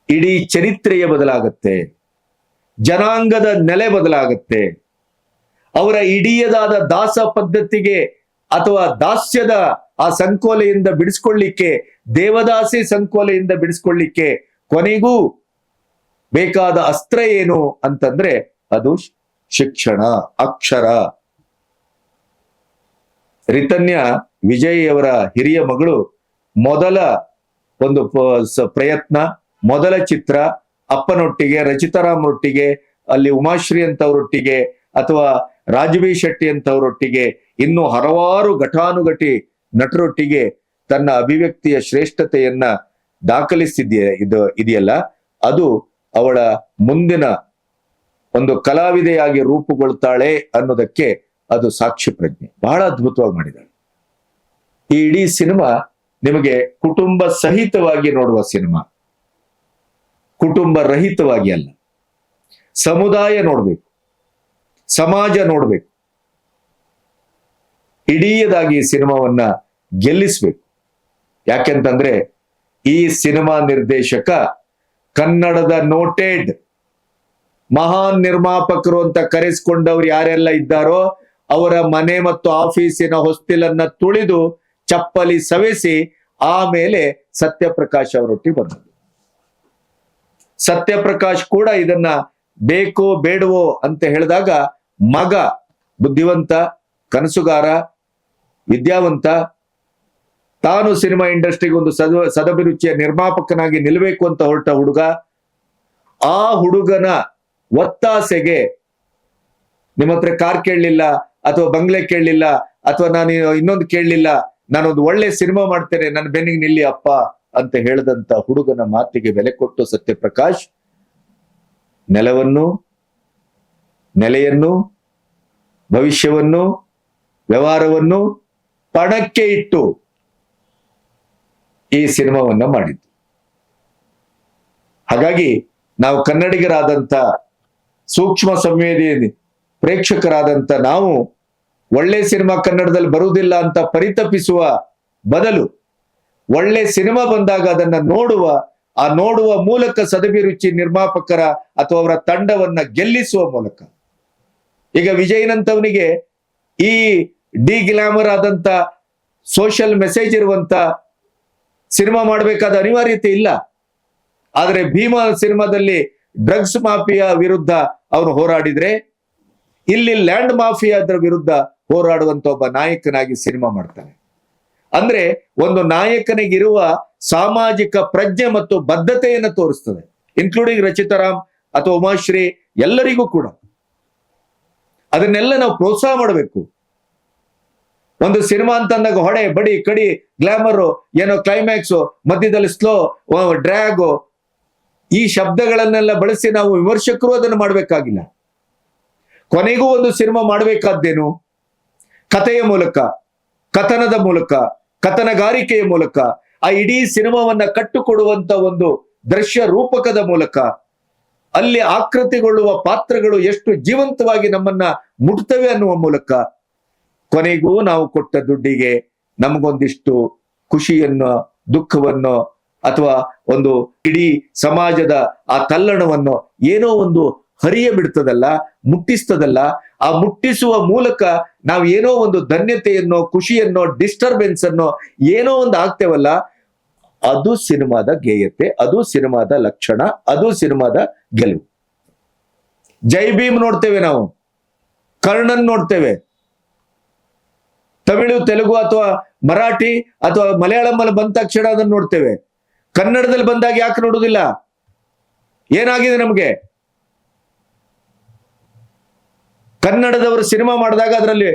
ಇಡೀ ಚರಿತ್ರೆಯ ಬದಲಾಗತ್ತೆ, ಜನಾಂಗದ ನೆಲೆ ಬದಲಾಗತ್ತೆ. ಅವರ ಇಡೀಯದಾದ ದಾಸ ಪದ್ಧತಿಗೆ ಅಥವಾ ದಾಸ್ಯದ ಆ ಸಂಕೋಲೆಯಿಂದ ಬಿಡಿಸ್ಕೊಳ್ಳಿಕ್ಕೆ, ದೇವದಾಸಿ ಸಂಕೋಲೆಯಿಂದ ಬಿಡಿಸ್ಕೊಳ್ಳಿಕ್ಕೆ ಕೊನೆಗೂ ಬೇಕಾದ ಅಸ್ತ್ರ ಏನು ಅಂತಂದ್ರೆ ಅದು ಶಿಕ್ಷಣ, ಅಕ್ಷರ. ರಿತನ್ಯ ವಿಜಯ್ ಅವರ ಹಿರಿಯ ಮಗಳು ಮೊದಲ ಒಂದು ಪ್ರಯತ್ನ, ಮೊದಲ ಚಿತ್ರ ಅಪ್ಪನೊಟ್ಟಿಗೆ, ರಚಿತಾರಾಮ್ರೊಟ್ಟಿಗೆ, ಅಲ್ಲಿ ಉಮಾಶ್ರೀ ಅಂತವರೊಟ್ಟಿಗೆ ಅಥವಾ ರಾಜಬಿ ಶೆಟ್ಟಿ ಅಂತವರೊಟ್ಟಿಗೆ, ಇನ್ನು ಹಲವಾರು ಘಟಾನುಘಟಿ ನಟರೊಟ್ಟಿಗೆ ತನ್ನ ಅಭಿವ್ಯಕ್ತಿಯ ಶ್ರೇಷ್ಠತೆಯನ್ನ ಇದೆಯಲ್ಲ, ಅದು ಅವಳ ಮುಂದಿನ ಒಂದು ಕಲಾವಿದೆಯಾಗಿ ರೂಪುಗೊಳ್ತಾಳೆ ಅನ್ನೋದಕ್ಕೆ ಅದು ಸಾಕ್ಷಿ ಪ್ರಜ್ಞೆ. ಬಹಳ ಅದ್ಭುತವಾಗಿ ಮಾಡಿದ್ದಾಳೆ. ಈ ಇಡೀ ಸಿನಿಮಾ ನಿಮಗೆ ಕುಟುಂಬ ಸಹಿತವಾಗಿ ನೋಡುವ ಸಿನಿಮಾ, ಕುಟುಂಬ ರಹಿತವಾಗಿ ಅಲ್ಲ. ಸಮುದಾಯ ನೋಡ್ಬೇಕು, ಸಮಾಜ ನೋಡ್ಬೇಕು, ಇಡೀಯದಾಗಿ ಈ ಸಿನಿಮಾವನ್ನ ಗೆಲ್ಲಿಸ್ಬೇಕು. ಯಾಕೆಂತಂದ್ರೆ ಈ ಸಿನಿಮಾ ನಿರ್ದೇಶಕ ಕನ್ನಡದ ನೋಟೆಡ್ ಮಹಾನ್ ನಿರ್ಮಾಪಕರು ಅಂತ ಕರೆಸ್ಕೊಂಡವ್ರು ಯಾರೆಲ್ಲ ಇದ್ದಾರೋ ಅವರ ಮನೆ ಮತ್ತು ಆಫೀಸಿನ ಹೊಸ್ತಿಲನ್ನ ತುಳಿದು ಚಪ್ಪಲಿ ಸವೆಸಿ ಆಮೇಲೆ ಸತ್ಯಪ್ರಕಾಶ್ ಅವರೊಟ್ಟಿಗೆ ಬಂದದ್ದು. ಸತ್ಯಪ್ರಕಾಶ್ ಕೂಡ ಇದನ್ನ ಬೇಕೋ ಬೇಡವೋ ಅಂತ ಹೇಳಿದಾಗ ಮಗ ಬುದ್ಧಿವಂತ, ಕನಸುಗಾರ, ವಿದ್ಯಾವಂತ, ತಾನು ಸಿನಿಮಾ ಇಂಡಸ್ಟ್ರಿಗೆ ಒಂದು ಸದಭಿರುಚಿಯ ನಿರ್ಮಾಪಕನಾಗಿ ನಿಲ್ಲಬೇಕು ಅಂತ ಹೊರಟ ಹುಡುಗ. ಆ ಹುಡುಗನ ಒತ್ತಾಸೆಗೆ ನಿಮ್ಮ ಹತ್ರ ಕಾರ್ ಕೇಳಲಿಲ್ಲ ಅಥವಾ ಬಂಗ್ಲೆ ಕೇಳಲಿಲ್ಲ ಅಥವಾ ನಾನು ಇನ್ನೊಂದು ಕೇಳಲಿಲ್ಲ, ನಾನೊಂದು ಒಳ್ಳೆ ಸಿನಿಮಾ ಮಾಡ್ತೇನೆ, ನನ್ನ ಬೆನ್ನಿಗೆ ನಿಲ್ಲಿ ಅಪ್ಪ ಅಂತ ಹೇಳಿದಂತ ಹುಡುಗನ ಮಾತಿಗೆ ಬೆಲೆ ಕೊಟ್ಟು ಸತ್ಯಪ್ರಕಾಶ್ ನೆಲವನ್ನು, ನೆಲೆಯನ್ನು, ಭವಿಷ್ಯವನ್ನು, ವ್ಯವಹಾರವನ್ನು ಪಣಕ್ಕೆ ಇಟ್ಟು ಈ ಸಿನಿಮಾವನ್ನ ಮಾಡಿದ್ದು. ಹಾಗಾಗಿ ನಾವು ಕನ್ನಡಿಗರಾದಂತ, ಸೂಕ್ಷ್ಮ ಸಂವೇದಿ ಪ್ರೇಕ್ಷಕರಾದಂತ ನಾವು ಒಳ್ಳೆ ಸಿನಿಮಾ ಕನ್ನಡದಲ್ಲಿ ಬರುವುದಿಲ್ಲ ಅಂತ ಪರಿತಪಿಸುವ ಬದಲು ಒಳ್ಳೆ ಸಿನಿಮಾ ಬಂದಾಗ ಅದನ್ನ ನೋಡುವ ಮೂಲಕ ಸದಭಿರುಚಿ ನಿರ್ಮಾಪಕರ ಅಥವಾ ಅವರ ತಂಡವನ್ನ ಗೆಲ್ಲಿಸುವ ಮೂಲಕ, ಈಗ ವಿಜಯ್ನಂತವನಿಗೆ ಈ ಡಿ ಗ್ಲಾಮರ್ ಆದಂತ ಸೋಷಿಯಲ್ ಮೆಸೇಜ್ ಇರುವಂತ ಸಿನಿಮಾ ಮಾಡಬೇಕಾದ ಅನಿವಾರ್ಯತೆ ಇಲ್ಲ. ಆದ್ರೆ ಭೀಮಾ ಸಿನಿಮಾದಲ್ಲಿ ಡ್ರಗ್ಸ್ ಮಾಫಿಯಾ ವಿರುದ್ಧ ಅವನು ಹೋರಾಡಿದ್ರೆ, ಇಲ್ಲಿ ಲ್ಯಾಂಡ್ ಮಾಫಿಯಾದ್ರ ವಿರುದ್ಧ ಹೋರಾಡುವಂತ ಒಬ್ಬ ನಾಯಕನಾಗಿ ಸಿನಿಮಾ ಮಾಡ್ತಾನೆ. ಅಂದ್ರೆ ಒಂದು ನಾಯಕನಿಗಿರುವ ಸಾಮಾಜಿಕ ಪ್ರಜ್ಞೆ ಮತ್ತು ಬದ್ಧತೆಯನ್ನು ತೋರಿಸ್ತದೆ, ಇನ್ಕ್ಲೂಡಿಂಗ್ ರಚಿತಾರಾಮ್ ಅಥವಾ ಉಮಾಶ್ರೀ ಎಲ್ಲರಿಗೂ ಕೂಡ. ಅದನ್ನೆಲ್ಲ ನಾವು ಪ್ರೋತ್ಸಾಹ ಮಾಡಬೇಕು. ಒಂದು ಸಿನಿಮಾ ಅಂತಂದಾಗ ಹೊಡೆ ಬಡಿ ಕಡಿ ಗ್ಲಾಮರು, ಏನೋ ಕ್ಲೈಮ್ಯಾಕ್ಸು, ಮಧ್ಯದಲ್ಲಿ ಸ್ಲೋ, ಡ್ರ್ಯಾಗು, ಈ ಶಬ್ದಗಳನ್ನೆಲ್ಲ ಬಳಸಿ ನಾವು ವಿಮರ್ಶಕರು ಅದನ್ನು ಮಾಡಬೇಕಾಗಿಲ್ಲ. ಕೊನೆಗೂ ಒಂದು ಸಿನಿಮಾ ಮಾಡಬೇಕಾದ್ದೇನು? ಕಥೆಯ ಮೂಲಕ, ಕಥನದ ಮೂಲಕ, ಕಥನಗಾರಿಕೆಯ ಮೂಲಕ, ಆ ಇಡೀ ಸಿನಿಮಾವನ್ನ ಕಟ್ಟುಕೊಡುವಂತ ಒಂದು ದೃಶ್ಯ ರೂಪಕದ ಮೂಲಕ, ಅಲ್ಲಿ ಆಕೃತಿಗೊಳ್ಳುವ ಪಾತ್ರಗಳು ಎಷ್ಟು ಜೀವಂತವಾಗಿ ನಮ್ಮನ್ನ ಮುಟ್ತವೆ ಅನ್ನುವ ಮೂಲಕ, ಕೊನೆಗೂ ನಾವು ಕೊಟ್ಟ ದುಡ್ಡಿಗೆ ನಮಗೊಂದಿಷ್ಟು ಖುಷಿಯನ್ನು, ದುಃಖವನ್ನು ಅಥವಾ ಒಂದು ಇಡೀ ಸಮಾಜದ ಆ ತಲ್ಲಣವನ್ನು ಏನೋ ಒಂದು ಹರಿಯ ಬಿಡ್ತದಲ್ಲ, ಮುಟ್ಟಿಸ್ತದಲ್ಲ. ಆ ಮುಟ್ಟಿಸುವ ಮೂಲಕ ನಾವು ಏನೋ ಒಂದು ಧನ್ಯತೆಯನ್ನೋ, ಖುಷಿಯನ್ನೋ, ಡಿಸ್ಟರ್ಬೆನ್ಸ್ ಅನ್ನೋ ಏನೋ ಒಂದು ಆಗ್ತೇವಲ್ಲ, ಅದು ಸಿನಿಮಾದ ಗೇಯತೆ, ಅದು ಸಿನಿಮಾದ ಲಕ್ಷಣ, ಅದು ಸಿನಿಮಾದ ಗೆಲುವು. ಜೈ ಭೀಮ್ ನೋಡ್ತೇವೆ ನಾವು, ಕರ್ಣನ್ ನೋಡ್ತೇವೆ, ತಮಿಳು, ತೆಲುಗು ಅಥವಾ ಮರಾಠಿ ಅಥವಾ ಮಲಯಾಳಂ ಅಲ್ಲಿ ಬಂದ ತಕ್ಷಣ ಅದನ್ನು ನೋಡ್ತೇವೆ. ಕನ್ನಡದಲ್ಲಿ ಬಂದಾಗ ಯಾಕೆ ನೋಡುವುದಿಲ್ಲ? ಏನಾಗಿದೆ ನಮಗೆ? ಕನ್ನಡದವರು ಸಿನಿಮಾ ಮಾಡಿದಾಗ ಅದರಲ್ಲಿ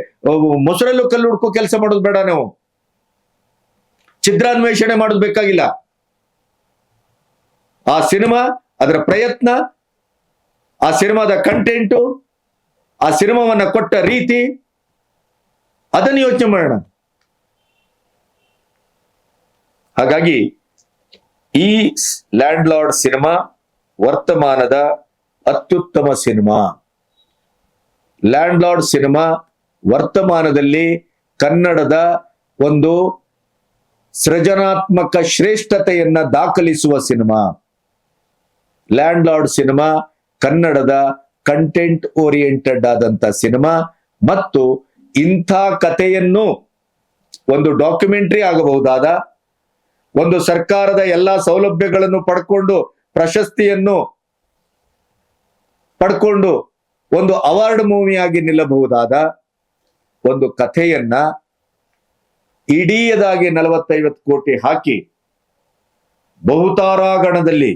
ಮೊಸರಲ್ಲೂ ಕಲ್ಲು ಹುಡ್ಕೋ ಕೆಲಸ ಮಾಡೋದು ಬೇಡ, ನಾವು ಚಿತ್ರಾನ್ವೇಷಣೆ ಮಾಡೋದು ಬೇಕಾಗಿಲ್ಲ. ಆ ಸಿನಿಮಾ, ಅದರ ಪ್ರಯತ್ನ, ಆ ಸಿನಿಮಾದ ಕಂಟೆಂಟು, ಆ ಸಿನಿಮಾವನ್ನ ಕೊಟ್ಟ ರೀತಿ, ಅದನ್ನು ಯೋಚನೆ ಮಾಡೋಣ. ಹಾಗಾಗಿ ಈ ಲ್ಯಾಂಡ್ ಲಾರ್ಡ್ ಸಿನಿಮಾ ವರ್ತಮಾನದ ಅತ್ಯುತ್ತಮ ಸಿನಿಮಾ. ಲ್ಯಾಂಡ್ ಲಾರ್ಡ್ ಸಿನಿಮಾ ವರ್ತಮಾನದಲ್ಲಿ ಕನ್ನಡದ ಒಂದು ಸೃಜನಾತ್ಮಕ ಶ್ರೇಷ್ಠತೆಯನ್ನ ದಾಖಲಿಸುವ ಸಿನಿಮಾ. ಲ್ಯಾಂಡ್ ಲಾರ್ಡ್ ಸಿನಿಮಾ ಕನ್ನಡದ ಕಂಟೆಂಟ್ ಓರಿಯೆಂಟೆಡ್ ಆದಂತ ಸಿನಿಮಾ ಮತ್ತು ಇಂಥ ಕಥೆಯನ್ನು ಒಂದು ಡಾಕ್ಯುಮೆಂಟರಿ ಆಗಬಹುದಾದ, ಒಂದು ಸರ್ಕಾರದ ಎಲ್ಲಾ ಸೌಲಭ್ಯಗಳನ್ನು ಪಡ್ಕೊಂಡು ಪ್ರಶಸ್ತಿಯನ್ನು ಪಡ್ಕೊಂಡು ಒಂದು ಅವಾರ್ಡ್ ಮೂವಿಯಾಗಿ ನಿಲ್ಲಬಹುದಾದ ಒಂದು ಕಥೆಯನ್ನ ಇಡೀದಾಗಿ 40-50 ಕೋಟಿ ಹಾಕಿ ಬಹುತಾರಾಗಣದಲ್ಲಿ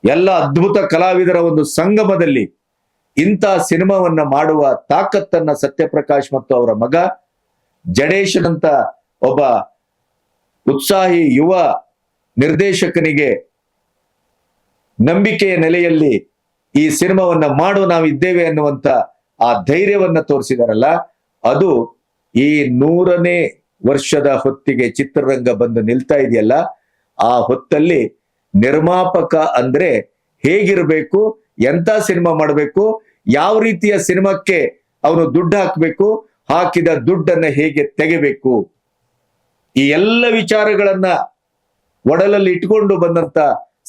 ಎಲ್ಲ ಅದ್ಭುತ ಕಲಾವಿದರ ಒಂದು ಸಂಗಮದಲ್ಲಿ ಇಂಥ ಸಿನಿಮಾವನ್ನ ಮಾಡುವ ತಾಕತ್ತನ್ನ ಸತ್ಯಪ್ರಕಾಶ್ ಮತ್ತು ಅವರ ಮಗ ಜಡೇಶನಂತ ಒಬ್ಬ ಉತ್ಸಾಹಿ ಯುವ ನಿರ್ದೇಶಕನಿಗೆ ನಂಬಿಕೆಯ ನೆಲೆಯಲ್ಲಿ ಈ ಸಿನಿಮಾವನ್ನ ಮಾಡು ನಾವಿದ್ದೇವೆ ಅನ್ನುವಂತ ಆ ಧೈರ್ಯವನ್ನ ತೋರಿಸಿದಾರಲ್ಲ, ಅದು ಈ 100ನೇ ವರ್ಷದ ಹೊತ್ತಿಗೆ ಚಿತ್ರರಂಗ ಬಂದು ನಿಲ್ತಾ ಇದೆಯಲ್ಲ, ಆ ಹೊತ್ತಲ್ಲಿ ನಿರ್ಮಾಪಕ ಅಂದ್ರೆ ಹೇಗಿರಬೇಕು, ಎಂತ ಸಿನಿಮಾ ಮಾಡಬೇಕು, ಯಾವ ರೀತಿಯ ಸಿನಿಮಾಕ್ಕೆ ಅವನು ದುಡ್ಡು ಹಾಕಬೇಕು, ಹಾಕಿದ ದುಡ್ಡನ್ನ ಹೇಗೆ ತೆಗೆಬೇಕು, ಈ ಎಲ್ಲ ವಿಚಾರಗಳನ್ನ ಒಡಲಲ್ಲಿ ಇಟ್ಕೊಂಡು ಬಂದಂತ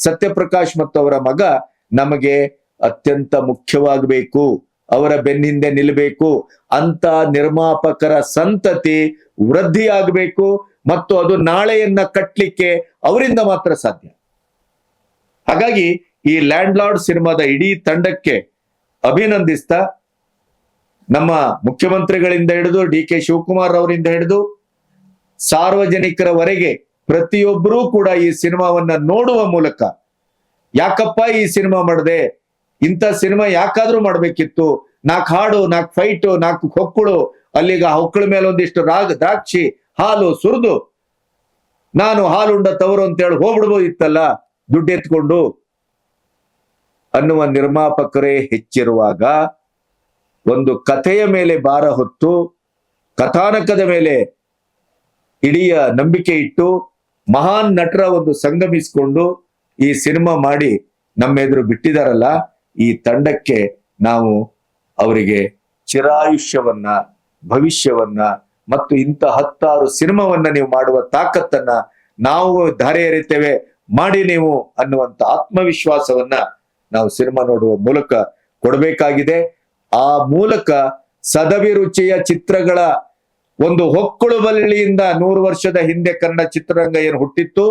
ಸತ್ಯಪ್ರಕಾಶ್ ಮತ್ತು ಅವರ ಮಗ ನಮಗೆ ಅತ್ಯಂತ ಮುಖ್ಯವಾಗಬೇಕು, ಅವರ ಬೆನ್ನಿಂದೆ ನಿಲ್ಲಬೇಕು, ಅಂತ ನಿರ್ಮಾಪಕರ ಸಂತತಿ ವೃದ್ಧಿಯಾಗಬೇಕು ಮತ್ತು ಅದು ನಾಳೆಯನ್ನ ಕಟ್ಟಲಿಕ್ಕೆ ಅವರಿಂದ ಮಾತ್ರ ಸಾಧ್ಯ. ಹಾಗಾಗಿ ಈ ಲ್ಯಾಂಡ್ ಲಾರ್ಡ್ ಸಿನಿಮಾದ ಇಡೀ ತಂಡಕ್ಕೆ ಅಭಿನಂದಿಸ್ತಾ, ನಮ್ಮ ಮುಖ್ಯಮಂತ್ರಿಗಳಿಂದ ಹಿಡಿದು ಡಿ.ಕೆ. ಶಿವಕುಮಾರ್ ಅವರಿಂದ ಹಿಡಿದು ಸಾರ್ವಜನಿಕರವರೆಗೆ ಪ್ರತಿಯೊಬ್ಬರೂ ಕೂಡ ಈ ಸಿನಿಮಾವನ್ನ ನೋಡುವ ಮೂಲಕ ಯಾಕಪ್ಪ ಈ ಸಿನಿಮಾ ಮಾಡದೆ, ಇಂಥ ಸಿನಿಮಾ ಯಾಕಾದ್ರೂ ಮಾಡ್ಬೇಕಿತ್ತು, 4 ಹಾಡು, 4 ಫೈಟು, 4 ಹೊಕ್ಕಳು, ಅಲ್ಲಿಗ ಹೊಕ್ಕಳ ಮೇಲೆ ಒಂದಿಷ್ಟು ದ್ರಾಕ್ಷಿ ಹಾಲು ಸುರಿದು ನಾನು ಹಾಲುಂಡ ತವರು ಅಂತ ಹೇಳಿ ಹೋಗ್ಬಿಡ್ಬೋದಿತ್ತಲ್ಲ ದುಡ್ಡು ಎತ್ಕೊಂಡು ಅನ್ನುವ ನಿರ್ಮಾಪಕರೇ ಹೆಚ್ಚಿರುವಾಗ, ಒಂದು ಕಥೆಯ ಮೇಲೆ ಭಾರ ಹೊತ್ತು ಕಥಾನಕದ ಮೇಲೆ ಇಡೀ ನಂಬಿಕೆ ಇಟ್ಟು ಮಹಾನ್ ನಟರ ಒಂದು ಸಂಗಮಿಸಿಕೊಂಡು ಈ ಸಿನಿಮಾ ಮಾಡಿ ನಮ್ಮೆದುರು ಬಿಟ್ಟಿದಾರಲ್ಲ, ಈ ತಂಡಕ್ಕೆ ನಾವು ಅವರಿಗೆ ಚಿರಾಯುಷ್ಯವನ್ನ, ಭವಿಷ್ಯವನ್ನ ಮತ್ತು ಇಂಥ 10 ಸಿನಿಮಾವನ್ನ ನೀವು ಮಾಡುವ ತಾಕತ್ತನ್ನ ನಾವು ಧಾರೆ ಎರಿತೇವೆ, ಮಾಡಿ ನೀವು ಅನ್ನುವಂತ ಆತ್ಮವಿಶ್ವಾಸವನ್ನ ನಾವು ಸಿನಿಮಾ ನೋಡುವ ಮೂಲಕ ಕೊಡಬೇಕಾಗಿದೆ. ಆ ಮೂಲಕ ಸದಭಿರುಚಿಯ ಚಿತ್ರಗಳ ಒಂದು ಹೊಕ್ಕಳು ಬಳ್ಳಿಯಿಂದ 100 ವರ್ಷದ ಹಿಂದೆ ಕನ್ನಡ ಚಿತ್ರರಂಗ ಏನು ಹುಟ್ಟಿತ್ತು,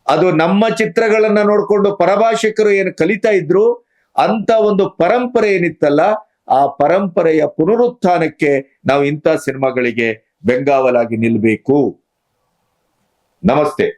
ಅದು ನಮ್ಮ ಚಿತ್ರಗಳನ್ನ ನೋಡ್ಕೊಂಡು ಪರಭಾಷಿಕರು ಏನು ಕಲಿತಾ ಇದ್ರು, ಅಂತ ಒಂದು ಪರಂಪರೆ ಏನಿತ್ತಲ್ಲ, ಆ ಪರಂಪರೆಯ ಪುನರುತ್ಥಾನಕ್ಕೆ ನಾವು ಇಂಥ ಸಿನಿಮಾಗಳಿಗೆ ಬೆಂಗಾವಲಾಗಿ ನಿಲ್ಲಬೇಕು. ನಮಸ್ತೆ.